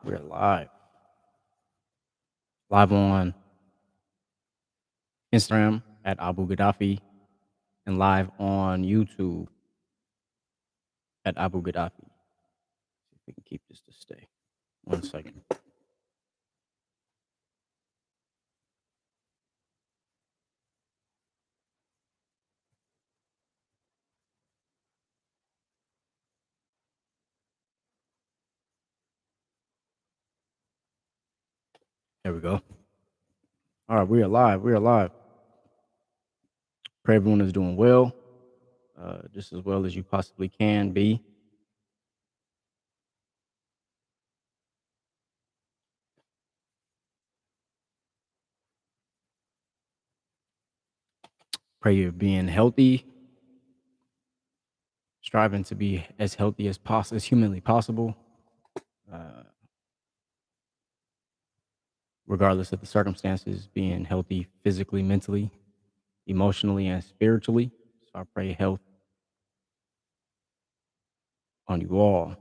We're live on Instagram at Abu Gaddafi and live on YouTube at Abu Gaddafi. See if we can keep this to stay. 1 second. There we go. All right, we are live. We are live. Pray everyone is doing well, just as well as you possibly can be. Pray you're being healthy, striving to be as healthy as possible, as humanly possible, regardless of the circumstances, being healthy physically, mentally, emotionally, and spiritually. So I pray health on you all.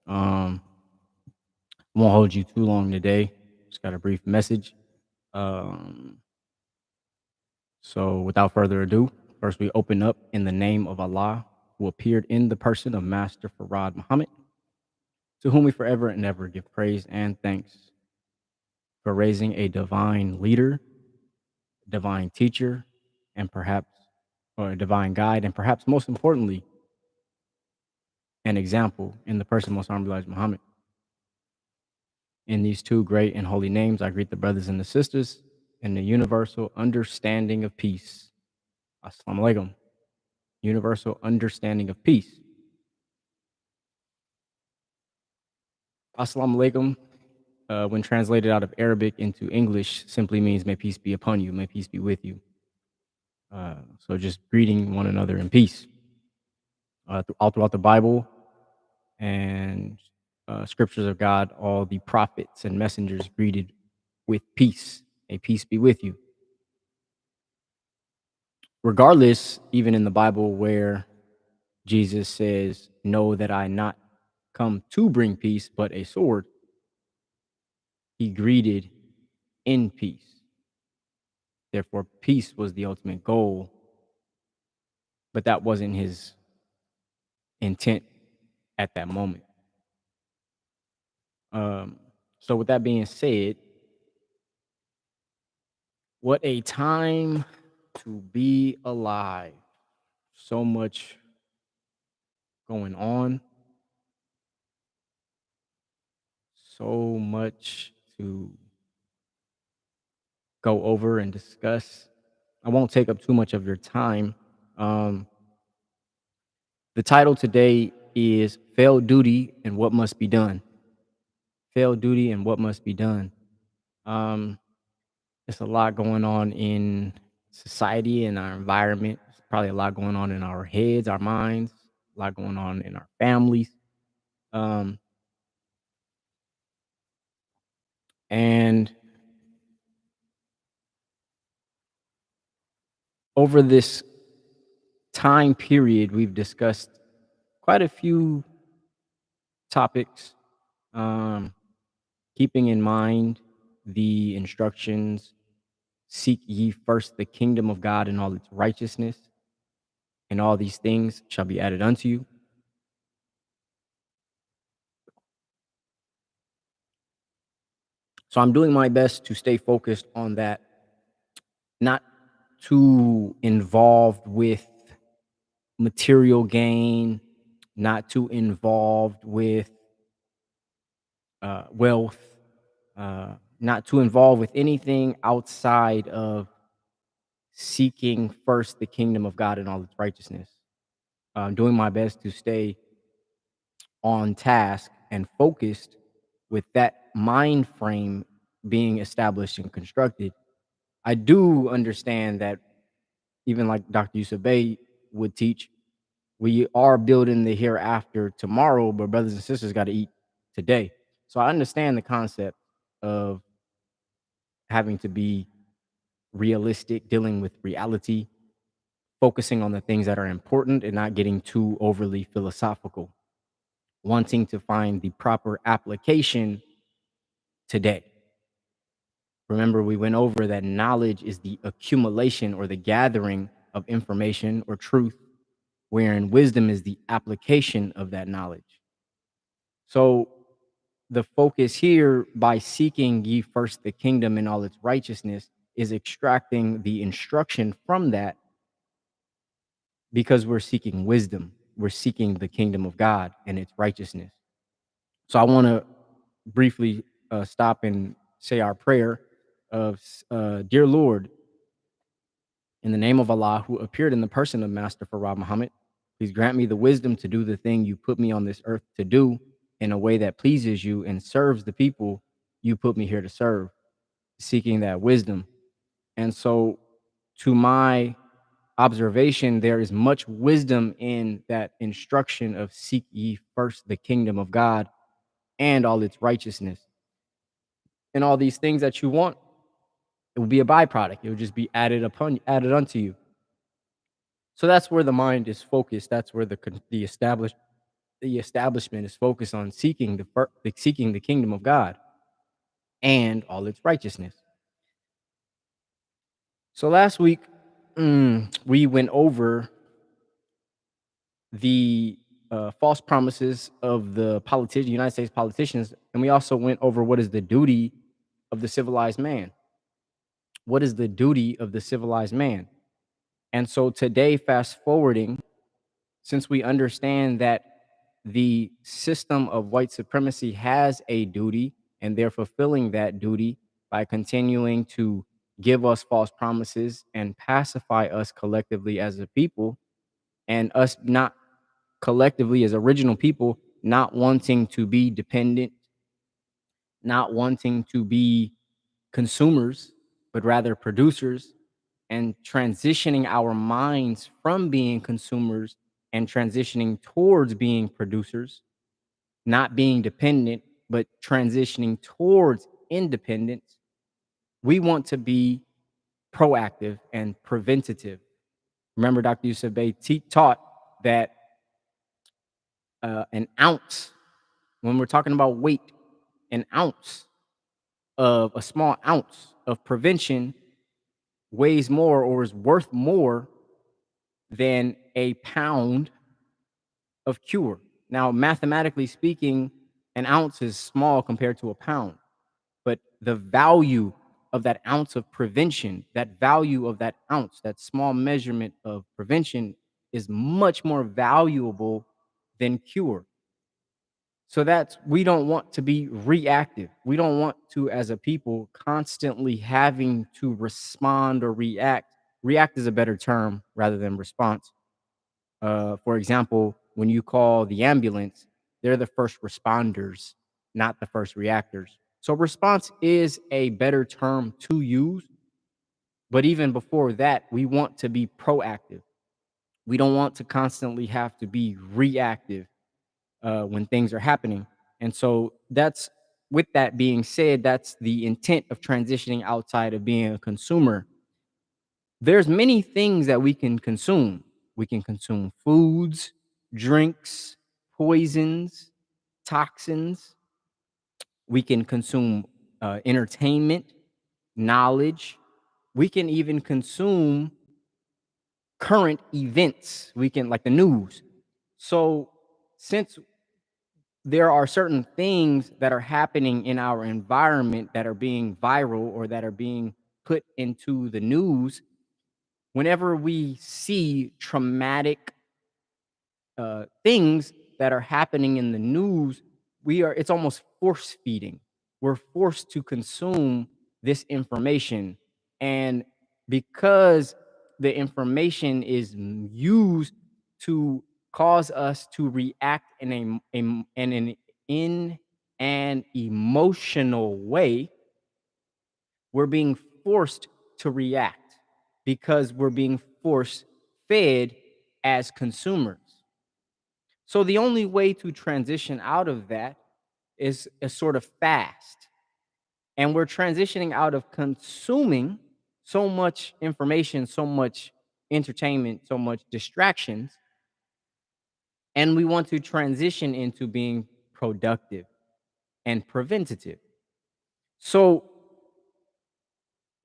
Won't hold you too long today. Just got a brief message. Um, so without further ado, first we open up in the name of Allah, who appeared in the person of Master Farad Muhammad, to whom we forever and ever give praise and thanks for raising a divine leader, divine teacher, and perhaps, or a divine guide, and perhaps most importantly, an example in the person most honorable Elijah Muhammad. In these two great and holy names, I greet the brothers and the sisters in the universal understanding of peace. Assalamu alaikum. Universal understanding of peace. Assalamu alaikum, when translated out of Arabic into English, simply means may peace be upon you, may peace be with you. So just greeting one another in peace. All throughout the Bible and scriptures of God, all the prophets and messengers greeted with peace. May peace be with you. Regardless, even in the Bible where Jesus says, know that I not come to bring peace, but a sword, he greeted in peace. Therefore, peace was the ultimate goal, but that wasn't his intent at that moment. So with that being said, what a time to be alive. So much going on. So much to go over and discuss. I won't take up too much of your time. The title today is Failed Duty and What Must Be Done. Failed Duty and What Must Be Done. There's a lot going on in society and our environment. There's probably a lot going on in our heads, our minds, a lot going on in our families. And over this time period, we've discussed quite a few topics, keeping in mind the instructions: seek ye first the kingdom of God and all its righteousness, and all these things shall be added unto you. So I'm doing my best to stay focused on that, not too involved with material gain, not too involved with wealth, not too involved with anything outside of seeking first the kingdom of God and all its righteousness. Doing my best to stay on task and focused with that mind frame being established and constructed. I do understand that, even like Dr. Yusuf Bey would teach, we are building the hereafter tomorrow, but brothers and sisters got to eat today. So I understand the concept of having to be realistic, dealing with reality, focusing on the things that are important and not getting too overly philosophical, wanting to find the proper application today. Remember, we went over that knowledge is the accumulation or the gathering of information or truth, wherein wisdom is the application of that knowledge. So the focus here by seeking ye first the kingdom and all its righteousness is extracting the instruction from that because we're seeking wisdom. We're seeking the kingdom of God and its righteousness. So I want to briefly stop and say our prayer of, Dear Lord, in the name of Allah, who appeared in the person of Master Farad Muhammad, please grant me the wisdom to do the thing you put me on this earth to do in a way that pleases you and serves the people you put me here to serve, seeking that wisdom. And so, to my observation, there is much wisdom in that instruction of seek ye first the kingdom of God and all its righteousness. And all these things that you want, it will be a byproduct. It will just be added unto you. So that's where the mind is focused. That's where the establishment is focused on seeking seeking the kingdom of God and all its righteousness. So last week, we went over the false promises of the United States politicians, and we also went over what is the duty of the civilized man. What is the duty of the civilized man? And so today, fast forwarding, since we understand that the system of white supremacy has a duty and they're fulfilling that duty by continuing to give us false promises and pacify us collectively as a people, and us not collectively as original people not wanting to be dependent, not wanting to be consumers, but rather producers, and transitioning our minds from being consumers and transitioning towards being producers, not being dependent, but transitioning towards independence. We want to be proactive and preventative. Remember, Dr. Yusuf Bey taught that an ounce, when we're talking about weight, an ounce of a small ounce of prevention weighs more or is worth more than a pound of cure. Now, mathematically speaking, an ounce is small compared to a pound, but the value of that ounce of prevention, that value of that ounce, that small measurement of prevention is much more valuable than cure. So that's, we don't want to be reactive. We don't want to, as a people, constantly having to respond or react. React is a better term rather than response. For example, when you call the ambulance, they're the first responders, not the first reactors. So response is a better term to use. But even before that, we want to be proactive. We don't want to constantly have to be reactive when things are happening. And so that's, with that being said, that's the intent of transitioning outside of being a consumer. There's many things that we can consume. We can consume foods, drinks, poisons, toxins. We can consume entertainment, knowledge. We can even consume current events. We can, like the news. So since there are certain things that are happening in our environment that are being viral or that are being put into the news, whenever we see traumatic things that are happening in the news, it's almost force feeding. We're forced to consume this information. And because the information is used to cause us to react in an emotional way, we're being forced to react because we're being force fed as consumers. So the only way to transition out of that is a sort of fast. And we're transitioning out of consuming so much information, so much entertainment, so much distractions. And we want to transition into being productive and preventative. So,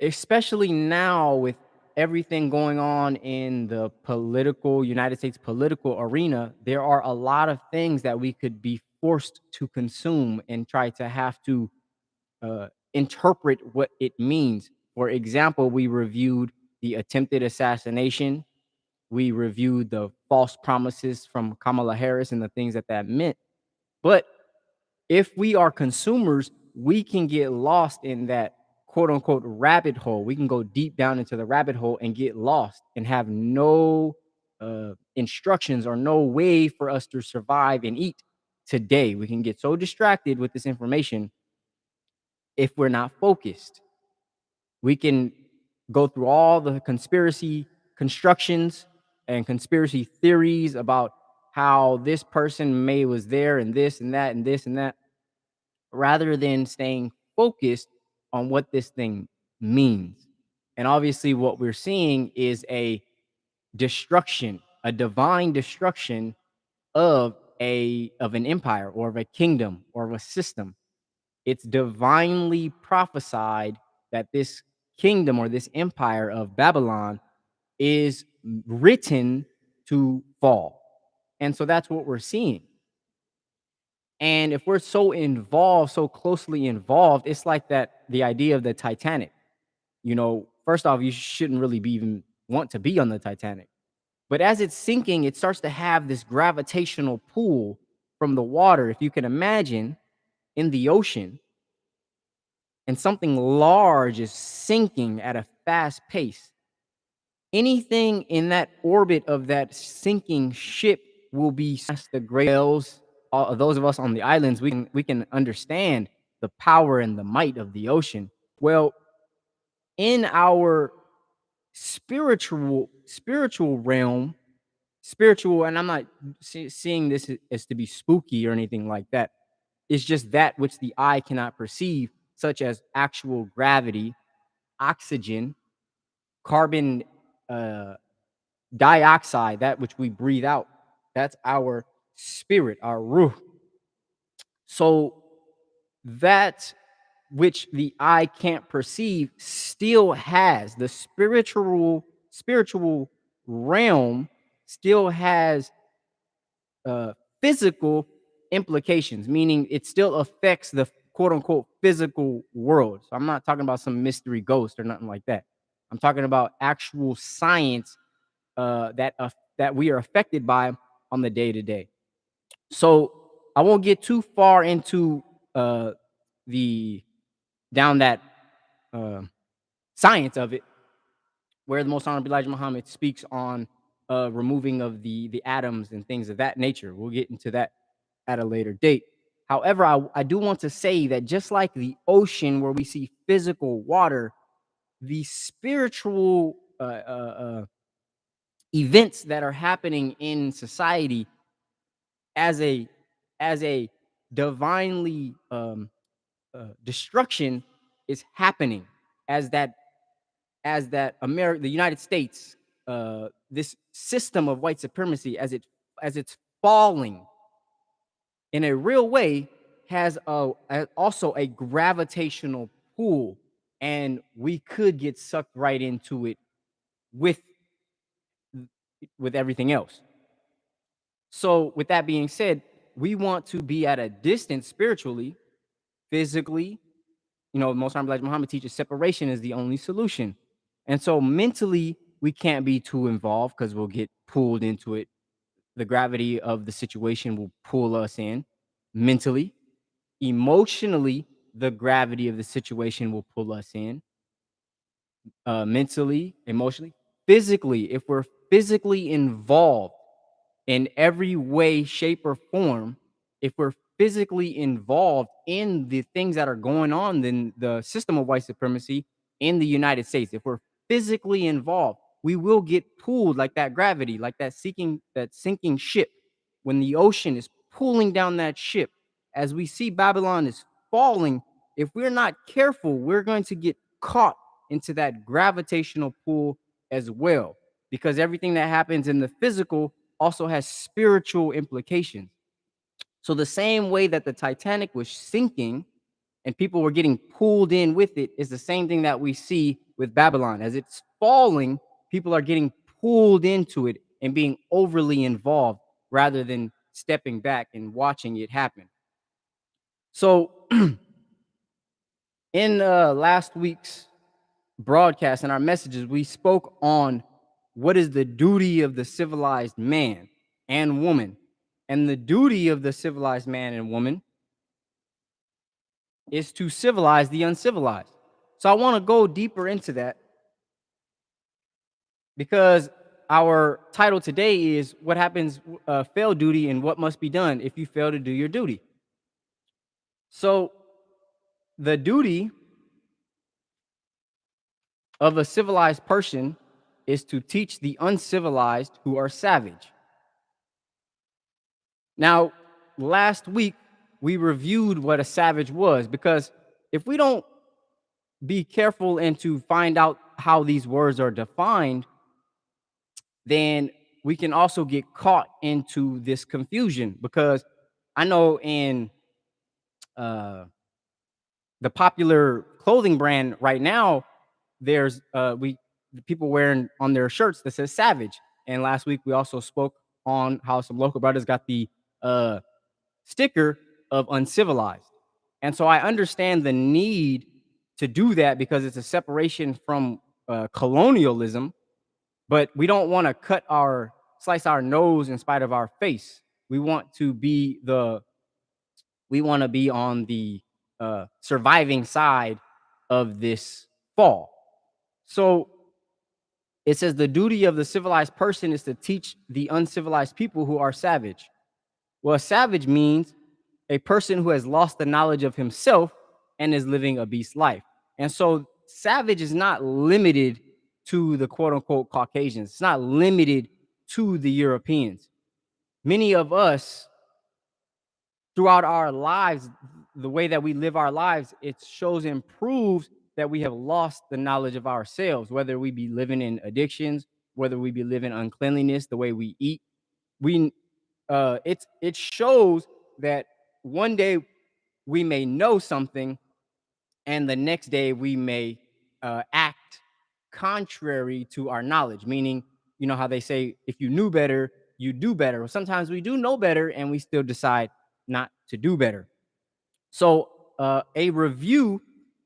especially now with everything going on in the political United States political arena, there are a lot of things that we could be forced to consume and try to have to interpret what it means. For example, we reviewed the attempted assassination. We reviewed the false promises from Kamala Harris and the things that that meant. But if we are consumers, we can get lost in that quote unquote rabbit hole. We can go deep down into the rabbit hole and get lost and have no instructions or no way for us to survive and eat today. We can get so distracted with this information if we're not focused. We can go through all the conspiracy constructions and conspiracy theories about how this person may was there and this and that and this and that rather than staying focused on what this thing means. And obviously, what we're seeing is a destruction, a divine destruction of an empire or of a kingdom or of a system. It's divinely prophesied that this kingdom or this empire of Babylon is written to fall. And so that's what we're seeing. And if we're so involved, so closely involved, it's like that the idea of the Titanic. First off, you shouldn't really be even want to be on the Titanic. But as it's sinking, it starts to have this gravitational pull from the water. If you can imagine in the ocean, and something large is sinking at a fast pace, anything in that orbit of that sinking ship will be the great whales. Those of us on the islands, we can understand the power and the might of the ocean. Well, in our spiritual realm, spiritual, and I'm not seeing this as to be spooky or anything like that. It's just that which the eye cannot perceive, such as actual gravity, oxygen, carbon dioxide, that which we breathe out. That's our spirit, our ruh. So that which the eye can't perceive still has the spiritual realm still has uh, physical implications, meaning it still affects the quote unquote physical world. So I'm not talking about some mystery ghost or nothing like that. I'm talking about actual science that we are affected by on the day to day. So I won't get too far into the down that uh, science of it, where the Most Honorable Elijah Muhammad speaks on removing of the atoms and things of that nature. We'll get into that at a later date. However, I do want to say that just like the ocean, where we see physical water, the spiritual events that are happening in society as a divinely destruction is happening as that the United States, this system of white supremacy, as it's falling in a real way, has also a gravitational pull, and we could get sucked right into it with everything else. So, with that being said, we want to be at a distance spiritually, physically. Most Honorable Elijah Muhammad teaches separation is the only solution. And so mentally, we can't be too involved because we'll get pulled into it. The gravity of the situation will pull us in mentally. Emotionally, the gravity of the situation will pull us in mentally, emotionally, physically. If we're physically involved in every way, shape, or form, if we're physically involved in the things that are going on in the system of white supremacy in the United States, if we're physically involved, we will get pulled like that gravity, like that sinking ship. When the ocean is pulling down that ship, as we see Babylon is falling, if we're not careful, we're going to get caught into that gravitational pull as well, because everything that happens in the physical also has spiritual implications. So the same way that the Titanic was sinking and people were getting pulled in with it is the same thing that we see with Babylon. As it's falling, people are getting pulled into it and being overly involved rather than stepping back and watching it happen. So, in last week's broadcast and our messages, we spoke on what is the duty of the civilized man and woman. And the duty of the civilized man and woman is to civilize the uncivilized. So I want to go deeper into that because our title today is what happens, fail duty, and what must be done if you fail to do your duty. So the duty of a civilized person is to teach the uncivilized who are savage. Now, last week we reviewed what a savage was, because if we don't be careful and to find out how these words are defined, then we can also get caught into this confusion. Because I know in uh, the popular clothing brand right now, there's the people wearing on their shirts that says Savage. And last week we also spoke on how some local brothers got the uh, sticker of uncivilized. And so I understand the need to do that because it's a separation from colonialism, but we don't want to slice our nose in spite of our face. We want to be on the surviving side of this fall. So it says the duty of the civilized person is to teach the uncivilized people who are savage. Well, a savage means a person who has lost the knowledge of himself and is living a beast life. And so savage is not limited to the quote unquote Caucasians. It's not limited to the Europeans. Many of us throughout our lives, the way that we live our lives, it shows and proves that we have lost the knowledge of ourselves, whether we be living in addictions, whether we be living uncleanliness, the way we eat. We it shows that one day we may know something and the next day we may act contrary to our knowledge, meaning, you know how they say if you knew better you do better. Well, sometimes we do know better and we still decide not to do better. So a review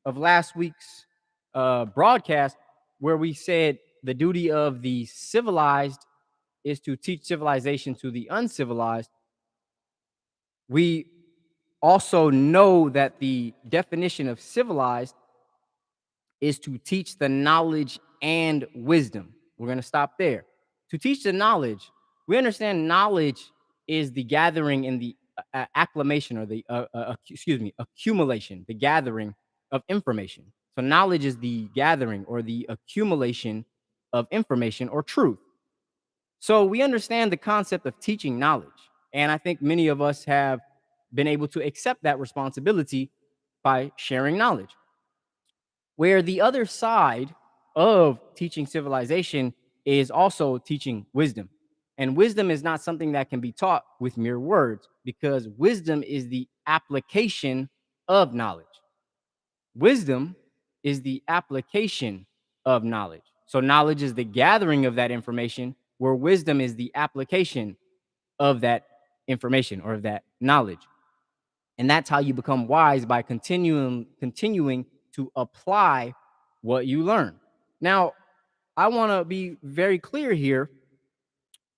of last week's broadcast, where we said the duty of the civilized is to teach civilization to the uncivilized. We also know that the definition of civilized is to teach the knowledge and wisdom. We're going to stop there. To teach the knowledge, we understand knowledge is the gathering and the acclamation, or the accumulation, the gathering of information. So knowledge is the gathering or the accumulation of information or truth. So we understand the concept of teaching knowledge. And I think many of us have been able to accept that responsibility by sharing knowledge. Where the other side of teaching civilization is also teaching wisdom. And wisdom is not something that can be taught with mere words, because wisdom is the application of knowledge. Wisdom is the application of knowledge. So knowledge is the gathering of that information, where wisdom is the application of that information or of that knowledge. And that's how you become wise, by continuing to apply what you learn. Now, I want to be very clear here.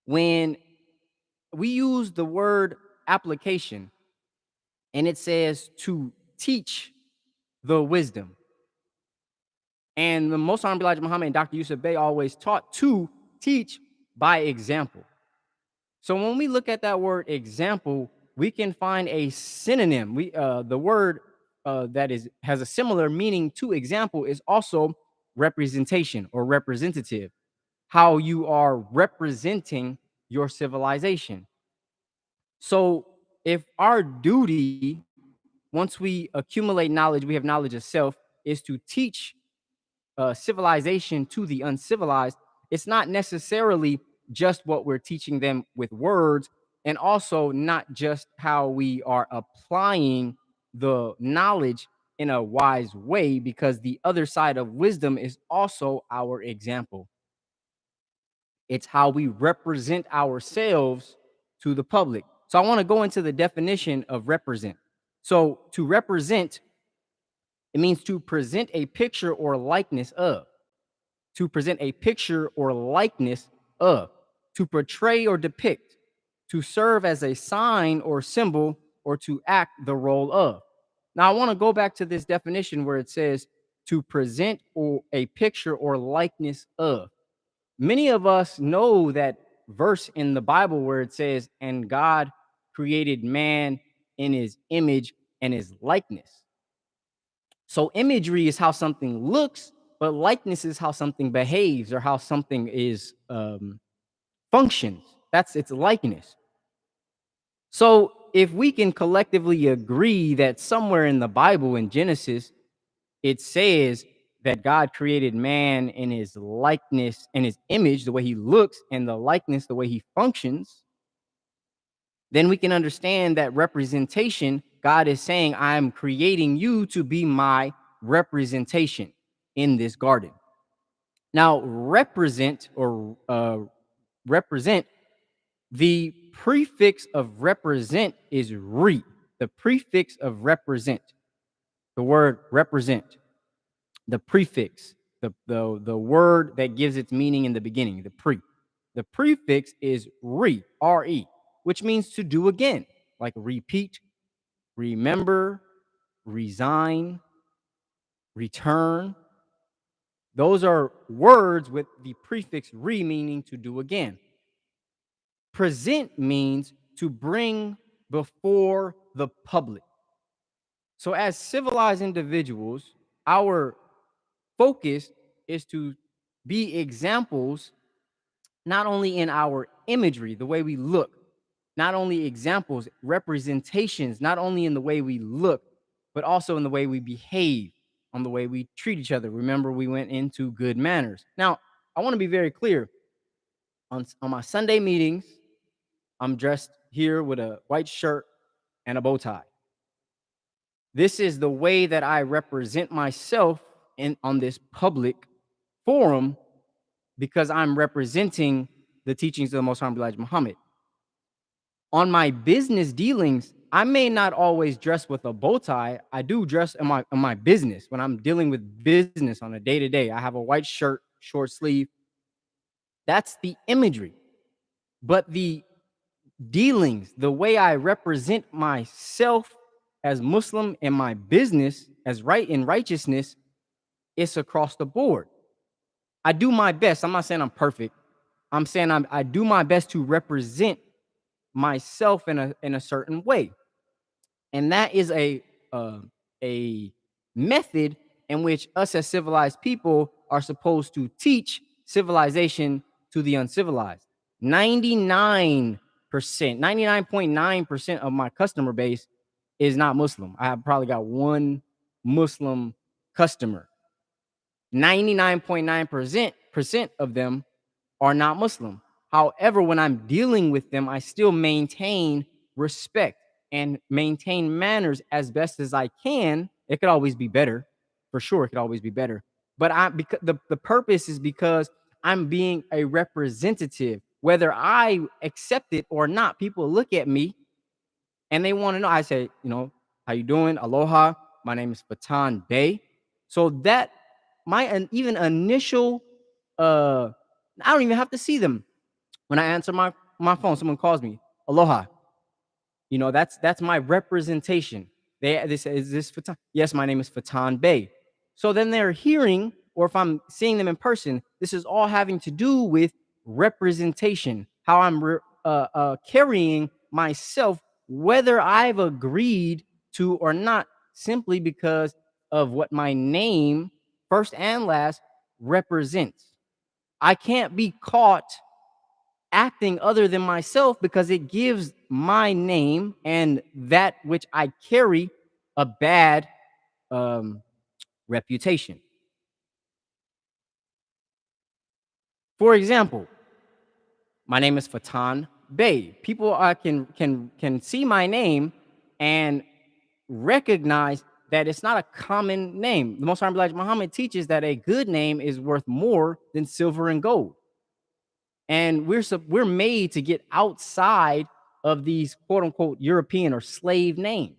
When we use the word application and it says to teach the wisdom, and the Most Honorable Elijah Muhammad and Dr. Yusuf Bey always taught to teach by example. So when we look at that word example, we can find a synonym. The word has a similar meaning to example is also representation or representative. How you are representing your civilization. So if our duty, once we accumulate knowledge, we have knowledge of self, is to teach civilization to the uncivilized, it's not necessarily just what we're teaching them with words, and also not just how we are applying the knowledge in a wise way, because the other side of wisdom is also our example. It's how we represent ourselves to the public. So I want to go into the definition of represent. So to represent, it means to present a picture or likeness of. To present a picture or likeness of. To portray or depict. To serve as a sign or symbol, or to act the role of. Now I want to go back to this definition where it says to present or a picture or likeness of. Many of us know that verse in the Bible where it says, and God created man in his image and his likeness. So imagery is how something looks, but likeness is how something behaves or how something is functions. That's its likeness. So if we can collectively agree that somewhere in the Bible in Genesis, it says that God created man in his likeness and his image, the way he looks, and the likeness, the way he functions, then we can understand that representation. God is saying, I'm creating you to be my representation in this garden. Now, represent, the prefix of represent is re. The prefix of represent, the word represent, the prefix, the word that gives its meaning in the beginning, the prefix is re, which means to do again, like repeat, remember, resign, return. Those are words with the prefix re, meaning to do again. Present means to bring before the public. So as civilized individuals, our focus is to be examples, not only in our imagery, the way we look, not only examples, representations, not only in the way we look, but also in the way we behave, on the way we treat each other. Remember, we went into good manners. Now, I want to be very clear. On my Sunday meetings, I'm dressed here with a white shirt and a bow tie. This is the way that I represent myself on this public forum, because I'm representing the teachings of the Most High Elijah Muhammad. On my business dealings, I may not always dress with a bow tie. I do dress in my business when I'm dealing with business on a day-to-day. I have a white shirt, short sleeve. That's the imagery. But the dealings, the way I represent myself as Muslim in my business as right in righteousness, it's across the board. I do my best. I'm not saying I'm perfect. I'm saying I do my best to represent myself in a certain way, and that is a method in which us as civilized people are supposed to teach civilization to the uncivilized. 99.9% of my customer base is not Muslim. I have probably got one Muslim customer. 99.9% of them are not Muslim. However, when I'm dealing with them, I still maintain respect and maintain manners as best as I can. It could always be better, for sure. It could always be better. But because the purpose is because I'm being a representative, whether I accept it or not. People look at me and they want to know. I say, how you doing? Aloha. My name is Fatan Bey. So that my even initial, I don't even have to see them. When I answer my phone, someone calls me, aloha. That's my representation. They say, is this Fatan? Yes, my name is Fatan Bey. So then they're hearing, or if I'm seeing them in person, this is all having to do with representation, how I'm carrying myself, whether I've agreed to or not, simply because of what my name, first and last, represents. I can't be caught acting other than myself, because it gives my name and that which I carry a bad reputation. For example, my name is Fatan Bey. People can see my name and recognize that it's not a common name. The Most High Elijah Muhammad teaches that a good name is worth more than silver and gold. And we're made to get outside of these quote unquote European or slave names.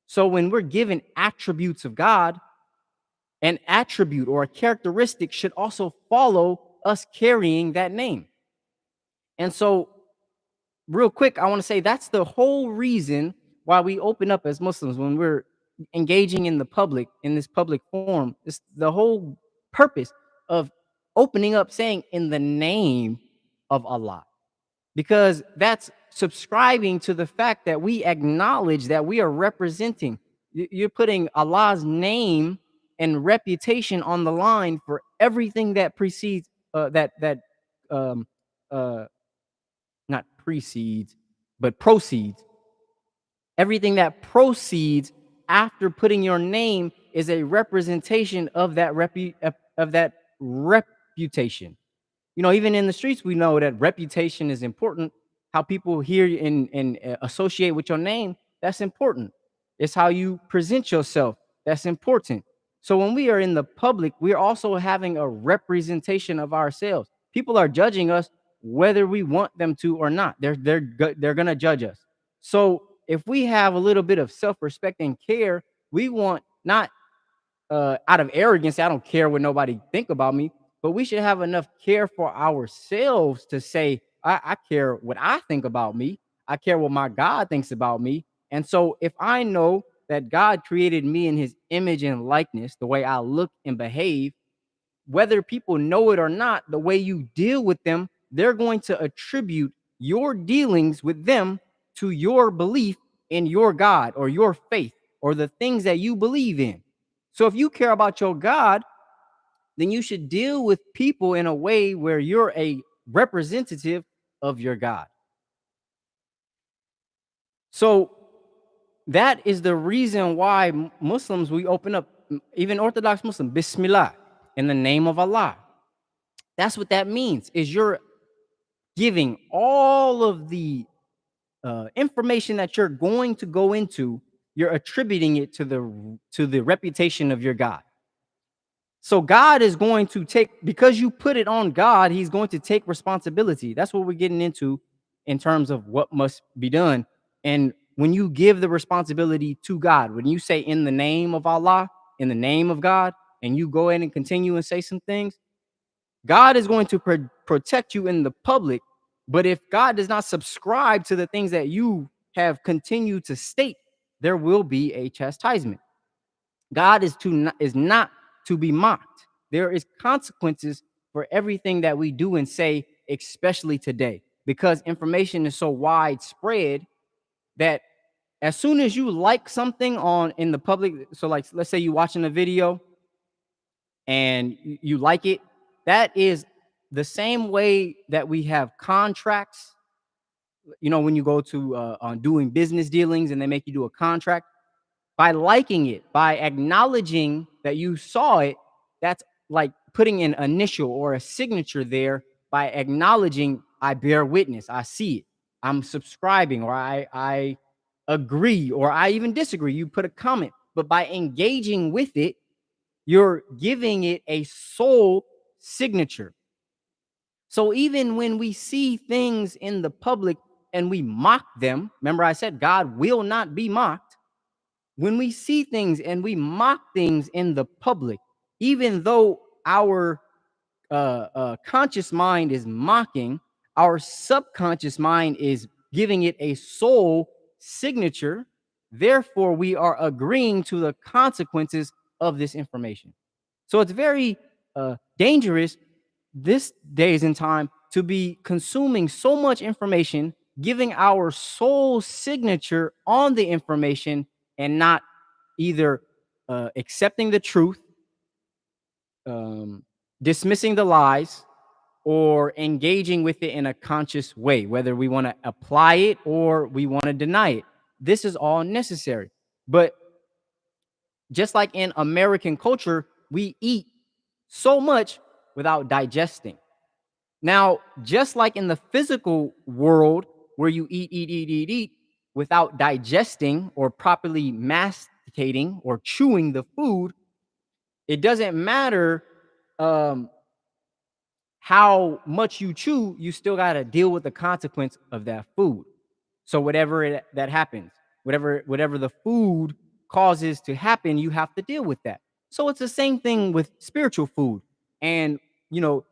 So when we're given attributes of God, an attribute or a characteristic should also follow us carrying that name. And so, real quick, I want to say that's the whole reason why we open up as Muslims when we're engaging in the public, in this public forum. It's the whole purpose of opening up saying in the name of Allah, because that's subscribing to the fact that we acknowledge that we are representing. You're putting Allah's name and reputation on the line for everything that precedes, that um, uh, not precedes, but proceeds. Everything that proceeds after putting your name is a representation of that reputation. You know, even in the streets, we know that reputation is important. How people hear and associate with your name, that's important. It's how you present yourself, that's important. So when we are in the public, we're also having a representation of ourselves. People are judging us whether we want them to or not. They're gonna judge us. So if we have a little bit of self-respect and care, we want not out of arrogance, I don't care what nobody think about me, but we should have enough care for ourselves to say, I care what I think about me. I care what my God thinks about me. And so if I know that God created me in his image and likeness, the way I look and behave, whether people know it or not, the way you deal with them, they're going to attribute your dealings with them to your belief in your God or your faith or the things that you believe in. So if you care about your God, then you should deal with people in a way where you're a representative of your God. So that is the reason why Muslims, we open up, even Orthodox Muslim, Bismillah, in the name of Allah. That's what that means, is you're giving all of the information that you're going to go into, you're attributing it to the reputation of your God. So God is going to take, because you put it on God, he's going to take responsibility. That's what we're getting into in terms of what must be done. And when you give the responsibility to God, when you say in the name of Allah, in the name of God, and you go in and continue and say some things, God is going to protect you in the public. But if God does not subscribe to the things that you have continued to state, there will be a chastisement. God is not to be mocked. There is consequences for everything that we do and say, especially today, because information is so widespread that as soon as you like something on in the public, so like let's say you're watching a video and you like it, that is the same way that we have contracts. You know, when you go to on doing business dealings and they make you do a contract, by liking it, by acknowledging that you saw it, that's like putting an initial or a signature there by acknowledging I bear witness, I see it, I'm subscribing, or I agree, or I even disagree. You put a comment, but by engaging with it, you're giving it a soul signature. So even when we see things in the public and we mock them, remember I said God will not be mocked. When we see things and we mock things in the public, even though our conscious mind is mocking, our subconscious mind is giving it a soul signature. Therefore, we are agreeing to the consequences of this information. So it's very dangerous this days and time to be consuming so much information, giving our soul signature on the information and not either accepting the truth, dismissing the lies, or engaging with it in a conscious way, whether we want to apply it or we want to deny it. This is all necessary. But just like in American culture, we eat so much without digesting. Now, just like in the physical world where you eat without digesting or properly masticating or chewing the food, it doesn't matter um, how much you chew, you still got to deal with the consequence of that food. So whatever that happens, whatever the food causes to happen, you have to deal with that. So it's the same thing with spiritual food. And you know,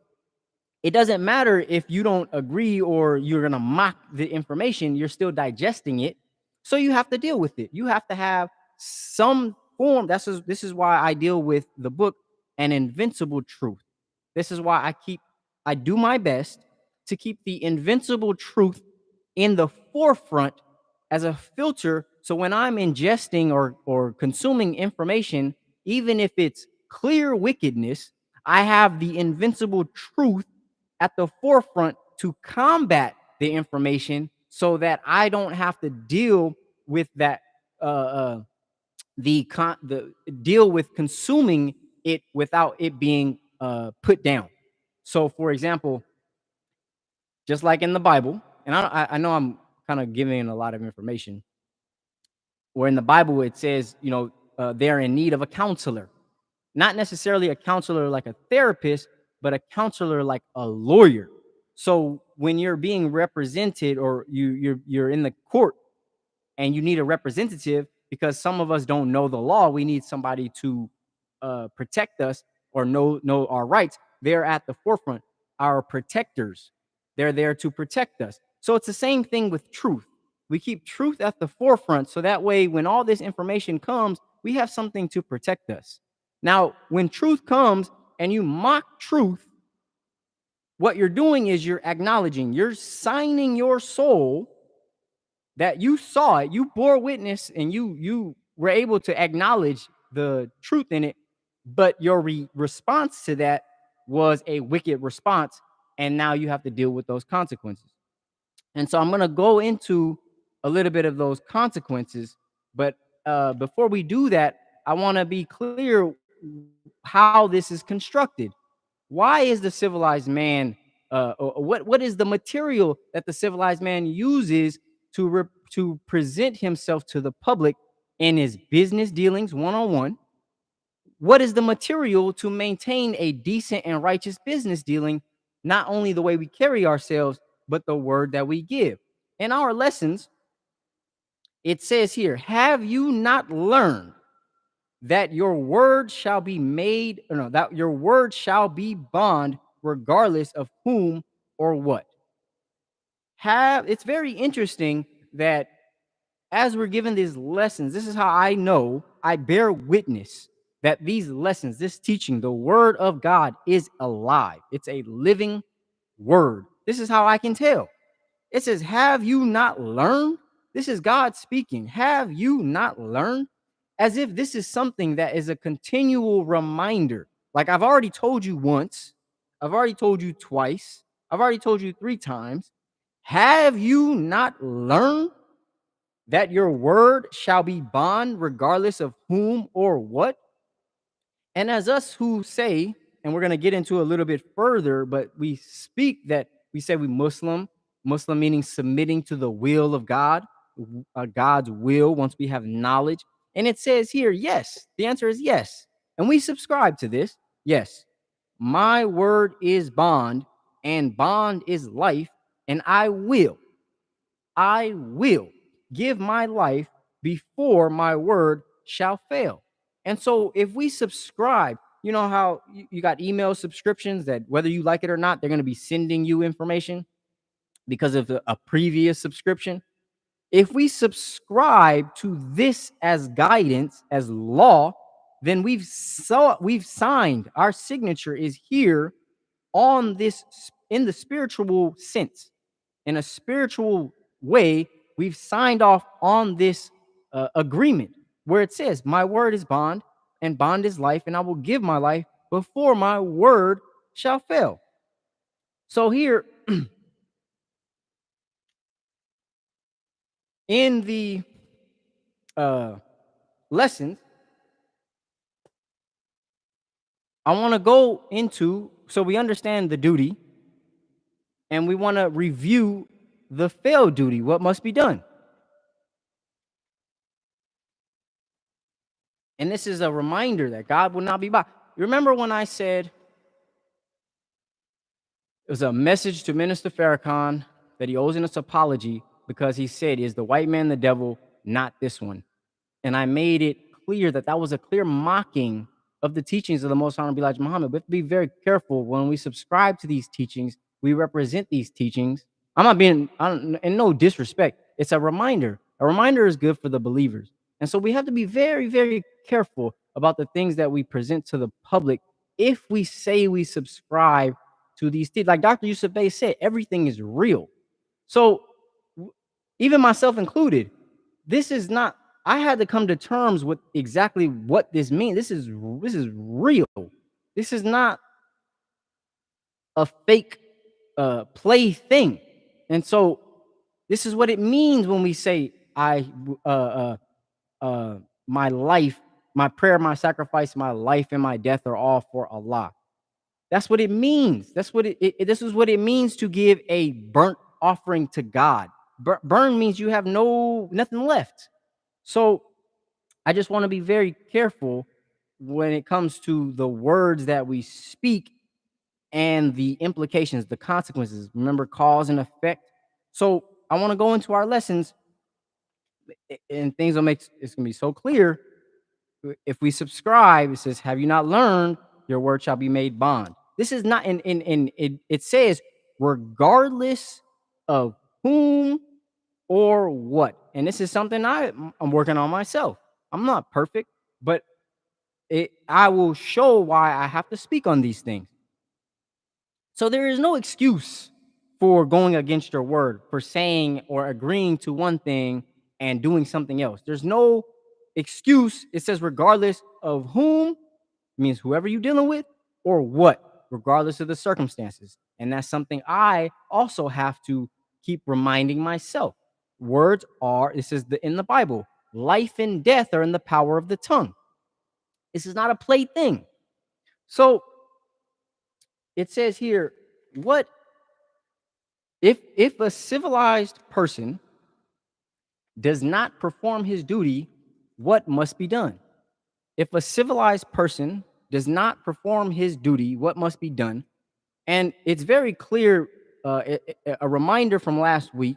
it doesn't matter if you don't agree or you're going to mock the information, you're still digesting it. So you have to deal with it. You have to have some form. This is why I deal with the book An Invincible Truth. This is why I do my best to keep the invincible truth in the forefront as a filter. So when I'm ingesting or consuming information, even if it's clear wickedness, I have the invincible truth at the forefront to combat the information so that I don't have to deal with that the deal with consuming it without it being put down. So for example, just like in the Bible, and I know I'm kind of giving a lot of information, where in the Bible it says, they're in need of a counselor, not necessarily a counselor like a therapist, but a counselor like a lawyer. So when you're being represented or you're in the court and you need a representative, because some of us don't know the law, we need somebody to protect us or know our rights. They're at the forefront, our protectors. They're there to protect us. So it's the same thing with truth. We keep truth at the forefront so that way when all this information comes, we have something to protect us. Now, when truth comes and you mock truth, what you're doing is you're acknowledging, you're signing your soul that you saw it, you bore witness, and you were able to acknowledge the truth in it, but your response to that was a wicked response, and now you have to deal with those consequences. And so I'm going to go into a little bit of those consequences, but before we do that, I want to be clear how this is constructed. Why is the civilized man or what is the material that the civilized man uses to present himself to the public in his business dealings one on one? What is the material to maintain a decent and righteous business dealing? Not only the way we carry ourselves, but the word that we give. In our lessons, it says here, have you not learned that your word shall be made, or no, that your word shall be bond regardless of whom or what? It's very interesting that as we're given these lessons, this is how I know I bear witness that these lessons, this teaching, the word of God is alive. It's a living word. This is how I can tell. It says, have you not learned? This is God speaking. Have you not learned? As if this is something that is a continual reminder. Like I've already told you once, I've already told you twice, I've already told you 3 times. Have you not learned that your word shall be bond regardless of whom or what? And as us who say, and we're going to get into a little bit further, but we speak that we say we Muslim meaning submitting to the will of God, God's will once we have knowledge. And it says here, yes, the answer is yes. And we subscribe to this. Yes, my word is bond, and bond is life, and I will give my life before my word shall fail. And so if we subscribe, you know how you got email subscriptions that whether you like it or not, they're going to be sending you information because of a previous subscription. If we subscribe to this as guidance, as law, then we've signed, our signature is here on this in the spiritual sense, in a spiritual way, we've signed off on this agreement where it says, my word is bond, and bond is life, and I will give my life before my word shall fail. So here in the uh, lessons, I want to go into so we understand the duty, and we want to review the failed duty, what must be done. And this is a reminder that God will not be by. Remember when I said it was a message to Minister Farrakhan that he owes us apology because he said, "Is the white man the devil, not this one?" And I made it clear that that was a clear mocking of the teachings of the Most Honorable Elijah Muhammad. We have to be very careful when we subscribe to these teachings. We represent these teachings. I'm not being, in no disrespect. It's a reminder. A reminder is good for the believers. And so we have to be very, very careful about the things that we present to the public if we say we subscribe to these things. Like Dr. Yusuf Bey said, everything is real. So, even myself included, this is not, I had to come to terms with exactly what this means. This is real. This is not a fake play thing. And so this is what it means when we say I my life, my prayer, my sacrifice, my life and my death are all for Allah. That's what it means. That's what this is what it means to give a burnt offering to God. Burn means you have nothing left. So I just want to be very careful when it comes to the words that we speak and the implications, the consequences. Remember, cause and effect. So I want to go into our lessons, and things will make it's gonna be so clear. If we subscribe, it says, "Have you not learned? Your word shall be made bond." This is not in it says, regardless of whom or what. And this is something I'm working on myself. I'm not perfect, but I will show why I have to speak on these things. So there is no excuse for going against your word, for saying or agreeing to one thing and doing something else. There's no excuse. It says regardless of whom, means whoever you're dealing with, or what, regardless of the circumstances. And that's something I also have to keep reminding myself. Words are, this is in the Bible, life and death are in the power of the tongue. This is not a play thing. So it says here, what if a civilized person does not perform his duty, what must be done? If a civilized person does not perform his duty, what must be done? And it's very clear, a reminder from last week,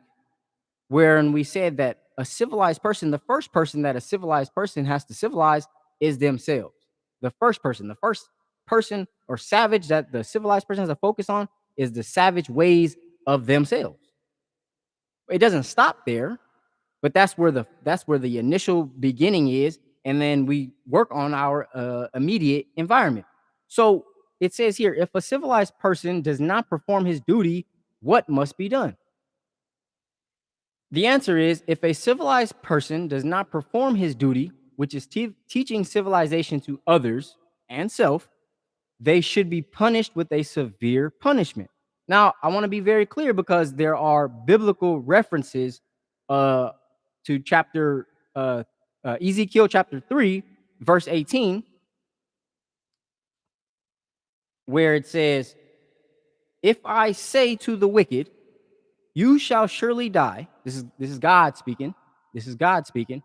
wherein we said that a civilized person, the first person that a civilized person has to civilize is themselves. The first person or savage that the civilized person has to focus on is the savage ways of themselves. It doesn't stop there, but that's where the initial beginning is, and then we work on our immediate environment. So it says here, if a civilized person does not perform his duty, what must be done? The answer is, if a civilized person does not perform his duty, which is teaching civilization to others and self, they should be punished with a severe punishment. Now, I want to be very clear because there are biblical references uh, to Ezekiel chapter 3, verse 18, where it says, "If I say to the wicked, you shall surely die." This is God speaking. This is God speaking.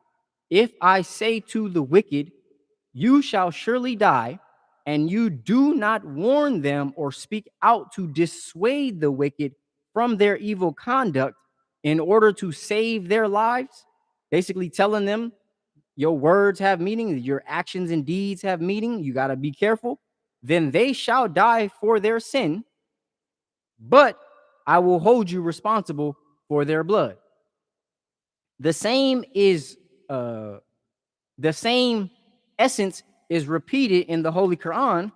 "If I say to the wicked, you shall surely die, and you do not warn them or speak out to dissuade the wicked from their evil conduct in order to save their lives," basically telling them your words have meaning, your actions and deeds have meaning, you got to be careful, "then they shall die for their sin, but I will hold you responsible for their blood." The same is the same essence is repeated in the Holy Quran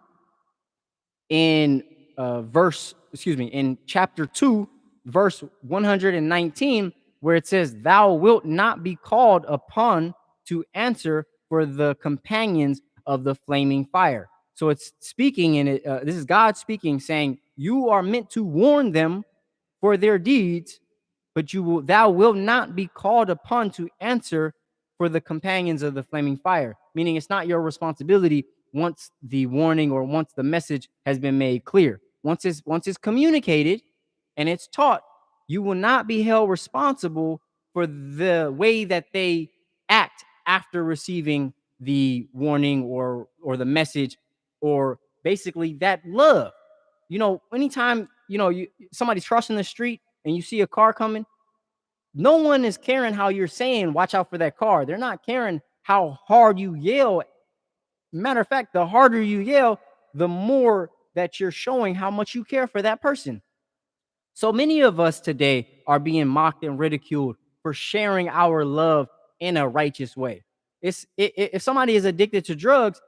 in in chapter 2, verse 119, where it says, "Thou wilt not be called upon to answer for the companions of the flaming fire." So it's speaking in it. This is God speaking, saying, you are meant to warn them for their deeds, but thou wilt not be called upon to answer for the companions of the flaming fire. Meaning, it's not your responsibility once the warning or once the message has been made clear. Once it's communicated and it's taught, you will not be held responsible for the way that they act after receiving the warning or the message or basically that love. Anytime somebody's crossing the street and you see a car coming, no one is caring how you're saying watch out for that car. They're not caring how hard you yell. Matter of fact, the harder you yell, the more that you're showing how much you care for that person. So many of us today are being mocked and ridiculed for sharing our love in a righteous way. If somebody is addicted to drugs,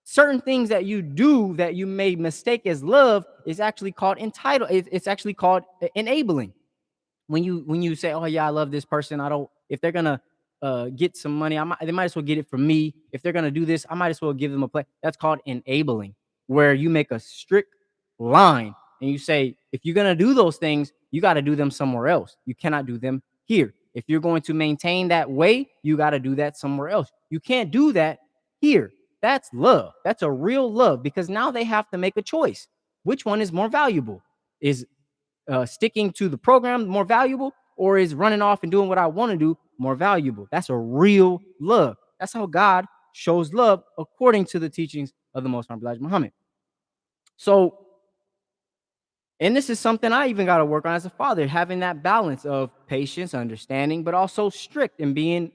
certain things that you do that you may mistake as love is actually called entitled. It's actually called enabling. When you say, "Oh yeah, I love this person. I don't. If they're gonna get some money, they might as well get it from me. If they're gonna do this, I might as well give them a play." That's called enabling, where you make a strict line and you say, if you're gonna do those things, you got to do them somewhere else. You cannot do them here. If you're going to maintain that way, you got to do that somewhere else. You can't do that here. That's love. That's a real love, because now they have to make a choice. Which one is more valuable? Is sticking to the program more valuable, or is running off and doing what I want to do more valuable? That's a real love. That's how God shows love according to the teachings of the Most High Elijah Muhammad. So, and this is something I even got to work on as a father, having that balance of patience, understanding, but also strict and being,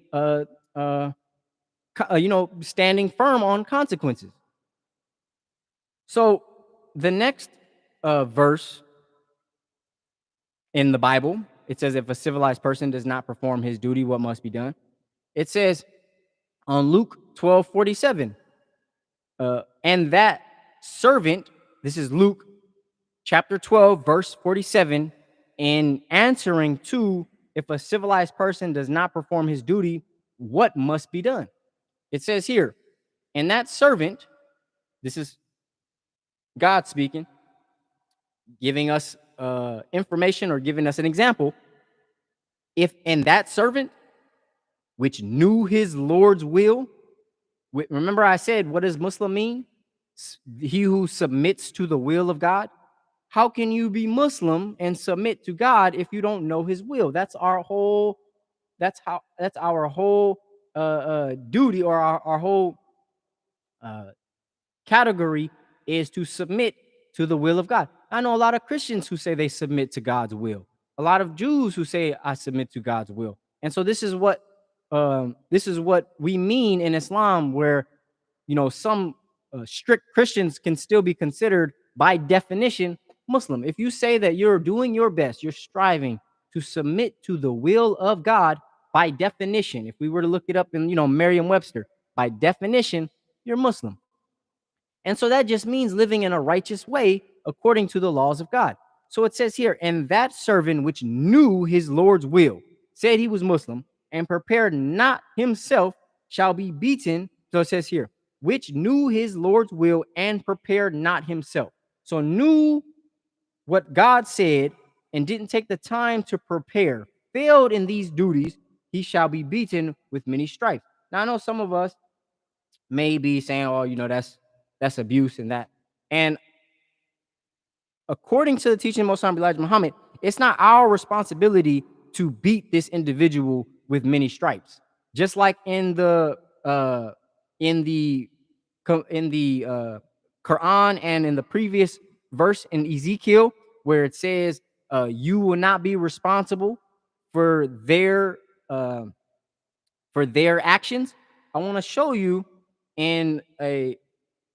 standing firm on consequences. So, the next verse in the Bible, it says, if a civilized person does not perform his duty, what must be done? It says on Luke 12:47, and that servant, this is Luke chapter 12, verse 47, in answering to, if a civilized person does not perform his duty, what must be done? It says here, and that servant, this is God speaking, giving us information or giving us an example. If and that servant, which knew his Lord's will, remember I said, what does Muslim mean? He who submits to the will of God. How can you be Muslim and submit to God if you don't know his will? That's our whole, that's our whole duty, or our whole uh, category is to submit to the will of God. I know a lot of Christians who say they submit to God's will. A lot of Jews who say I submit to God's will. And so this is what we mean in Islam, where some strict Christians can still be considered by definition Muslim. If you say that you're doing your best, you're striving to submit to the will of God, by definition, if we were to look it up in Merriam-Webster, by definition, you're Muslim. And so that just means living in a righteous way according to the laws of God. So it says here, and that servant which knew his Lord's will, said he was Muslim, and prepared not himself, shall be beaten. So it says here, which knew his Lord's will and prepared not himself. So knew what God said and didn't take the time to prepare, failed in these duties, he shall be beaten with many stripes. Now I know some of us may be saying, "Oh, that's abuse and that." And according to the teaching of Most High Elijah Muhammad, it's not our responsibility to beat this individual with many stripes. Just like in the Quran and in the previous verse in Ezekiel, where it says, "You will not be responsible for their uh, actions." I want to show you in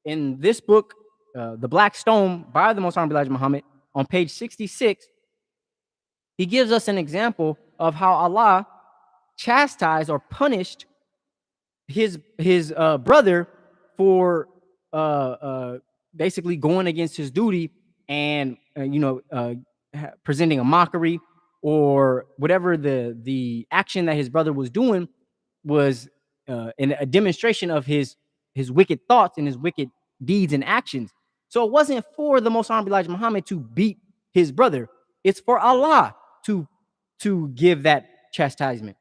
this book, The Black Stone by the Most High Elijah Muhammad, on page 66, he gives us an example of how Allah chastised or punished his brother for basically going against his duty and presenting a mockery, or whatever the action that his brother was doing was in a demonstration of his wicked thoughts and his wicked deeds and actions. So it wasn't for the Most Honorable Elijah Muhammad to beat his brother. It's for Allah to give that chastisement.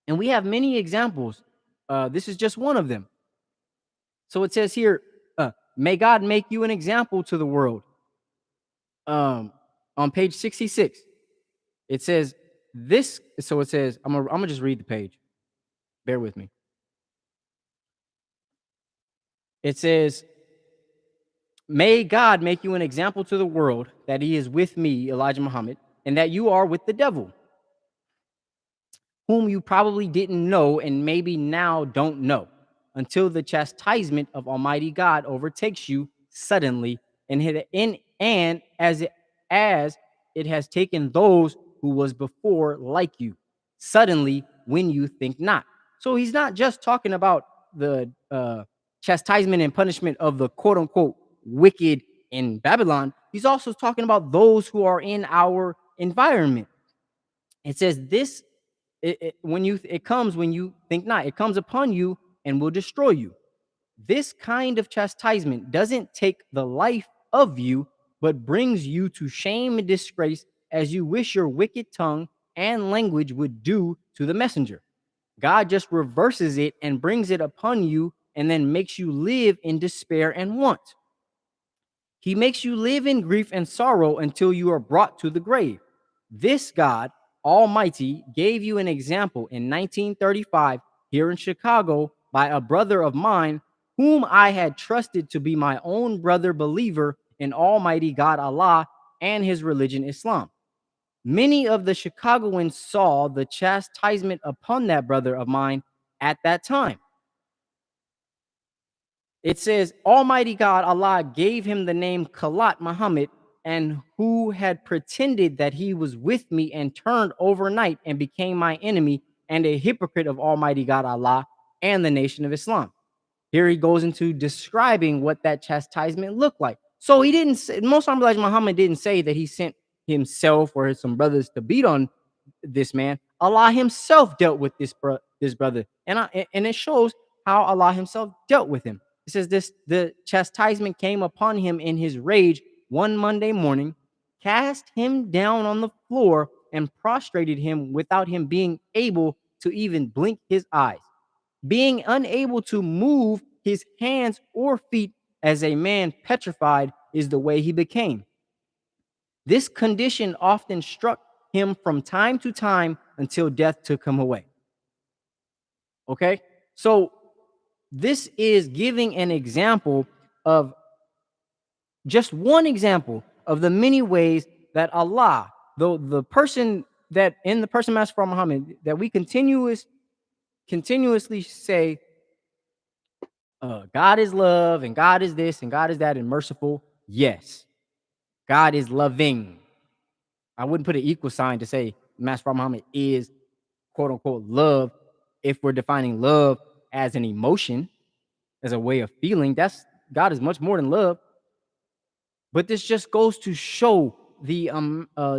And we have many examples. This is just one of them. So it says here, may God make you an example to the world. On page 66, it says this. So it says, I'm gonna just read the page. Bear with me. It says, "May God make you an example to the world that he is with me, Elijah Muhammad, and that you are with the devil, whom you probably didn't know and maybe now don't know, until the chastisement of Almighty God overtakes you suddenly, and as it has taken those who was before like you, suddenly when you think not." So he's not just talking about the chastisement and punishment of the quote unquote wicked in Babylon. He's also talking about those who are in our environment. It says this, it comes when you think not. It comes upon you and will destroy you. This kind of chastisement doesn't take the life of you, but brings you to shame and disgrace, as you wish your wicked tongue and language would do to the messenger. God just reverses it and brings it upon you, and then makes you live in despair and want. He makes you live in grief and sorrow until you are brought to the grave. This God Almighty gave you an example in 1935 here in Chicago by a brother of mine, whom I had trusted to be my own brother believer in Almighty God Allah and his religion Islam. Many of the Chicagoans saw the chastisement upon that brother of mine at that time. It says, Almighty God, Allah, gave him the name Khalat Muhammad, and who had pretended that he was with me and turned overnight and became my enemy and a hypocrite of Almighty God, Allah, and the nation of Islam. Here he goes into describing what that chastisement looked like. So he didn't say, most Elijah Muhammad didn't say that he sent himself or some brothers to beat on this man. Allah himself dealt with this brother. And it shows how Allah himself dealt with him. It says this: the chastisement came upon him in his rage one Monday morning, cast him down on the floor, and prostrated him without him being able to even blink his eyes, being unable to move his hands or feet, as a man petrified is the way he became. This condition often struck him from time to time until death took him away. Okay? So this is giving an example of just one example of the many ways that Allah, though the person that in the person Master Muhammad, that we continuously say, God is love and God is this and God is that and merciful. Yes, God is loving. I wouldn't put an equal sign to say Master Muhammad is quote unquote love if we're defining love as an emotion, as a way of feeling. That's God is much more than love. But this just goes to show the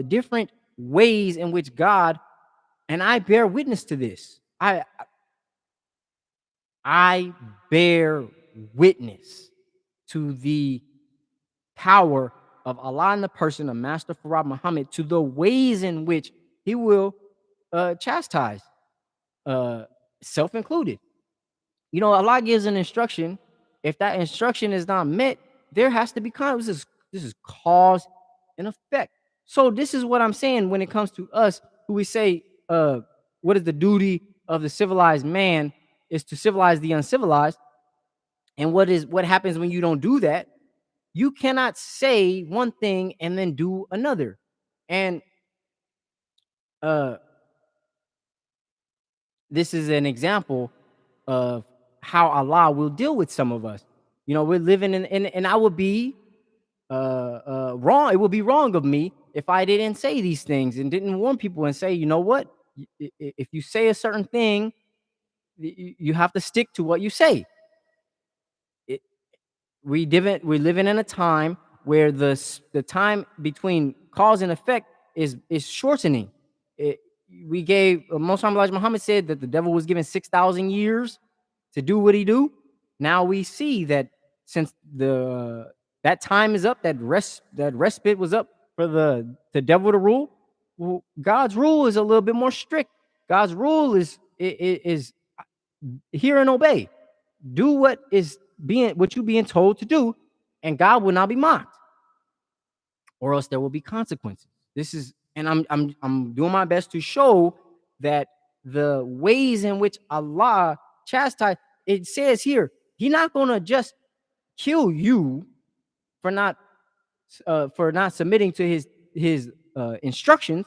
different ways in which God, and I bear witness to this. I bear witness to the power of Allah in the person of Master Farad Muhammad, to the ways in which he will chastise, self included. You know, Allah gives an instruction. If that instruction is not met, there has to be consequences. This is cause and effect. So this is what I'm saying when it comes to us, who we say, what is the duty of the civilized man is to civilize the uncivilized. And what happens when you don't do that? You cannot say one thing and then do another. And this is an example of how Allah will deal with some of us. You know, we're living in and I would be wrong. It would be wrong of me if I didn't say these things and didn't warn people and say, you know what? If you say a certain thing, you have to stick to what you say. We living in a time where the time between cause and effect is shortening. We gave Most Elijah Muhammad said that the devil was given 6,000 years to do what he do. Now we see that since that time is up, that respite was up for the devil to rule. Well, God's rule is a little bit more strict. God's rule is hear and obey. Do what you being told to do, and God will not be mocked, or else there will be consequences. This is, and I'm doing my best to show that the ways in which Allah chastise. It says here, He's not gonna just kill you for not submitting to his instructions.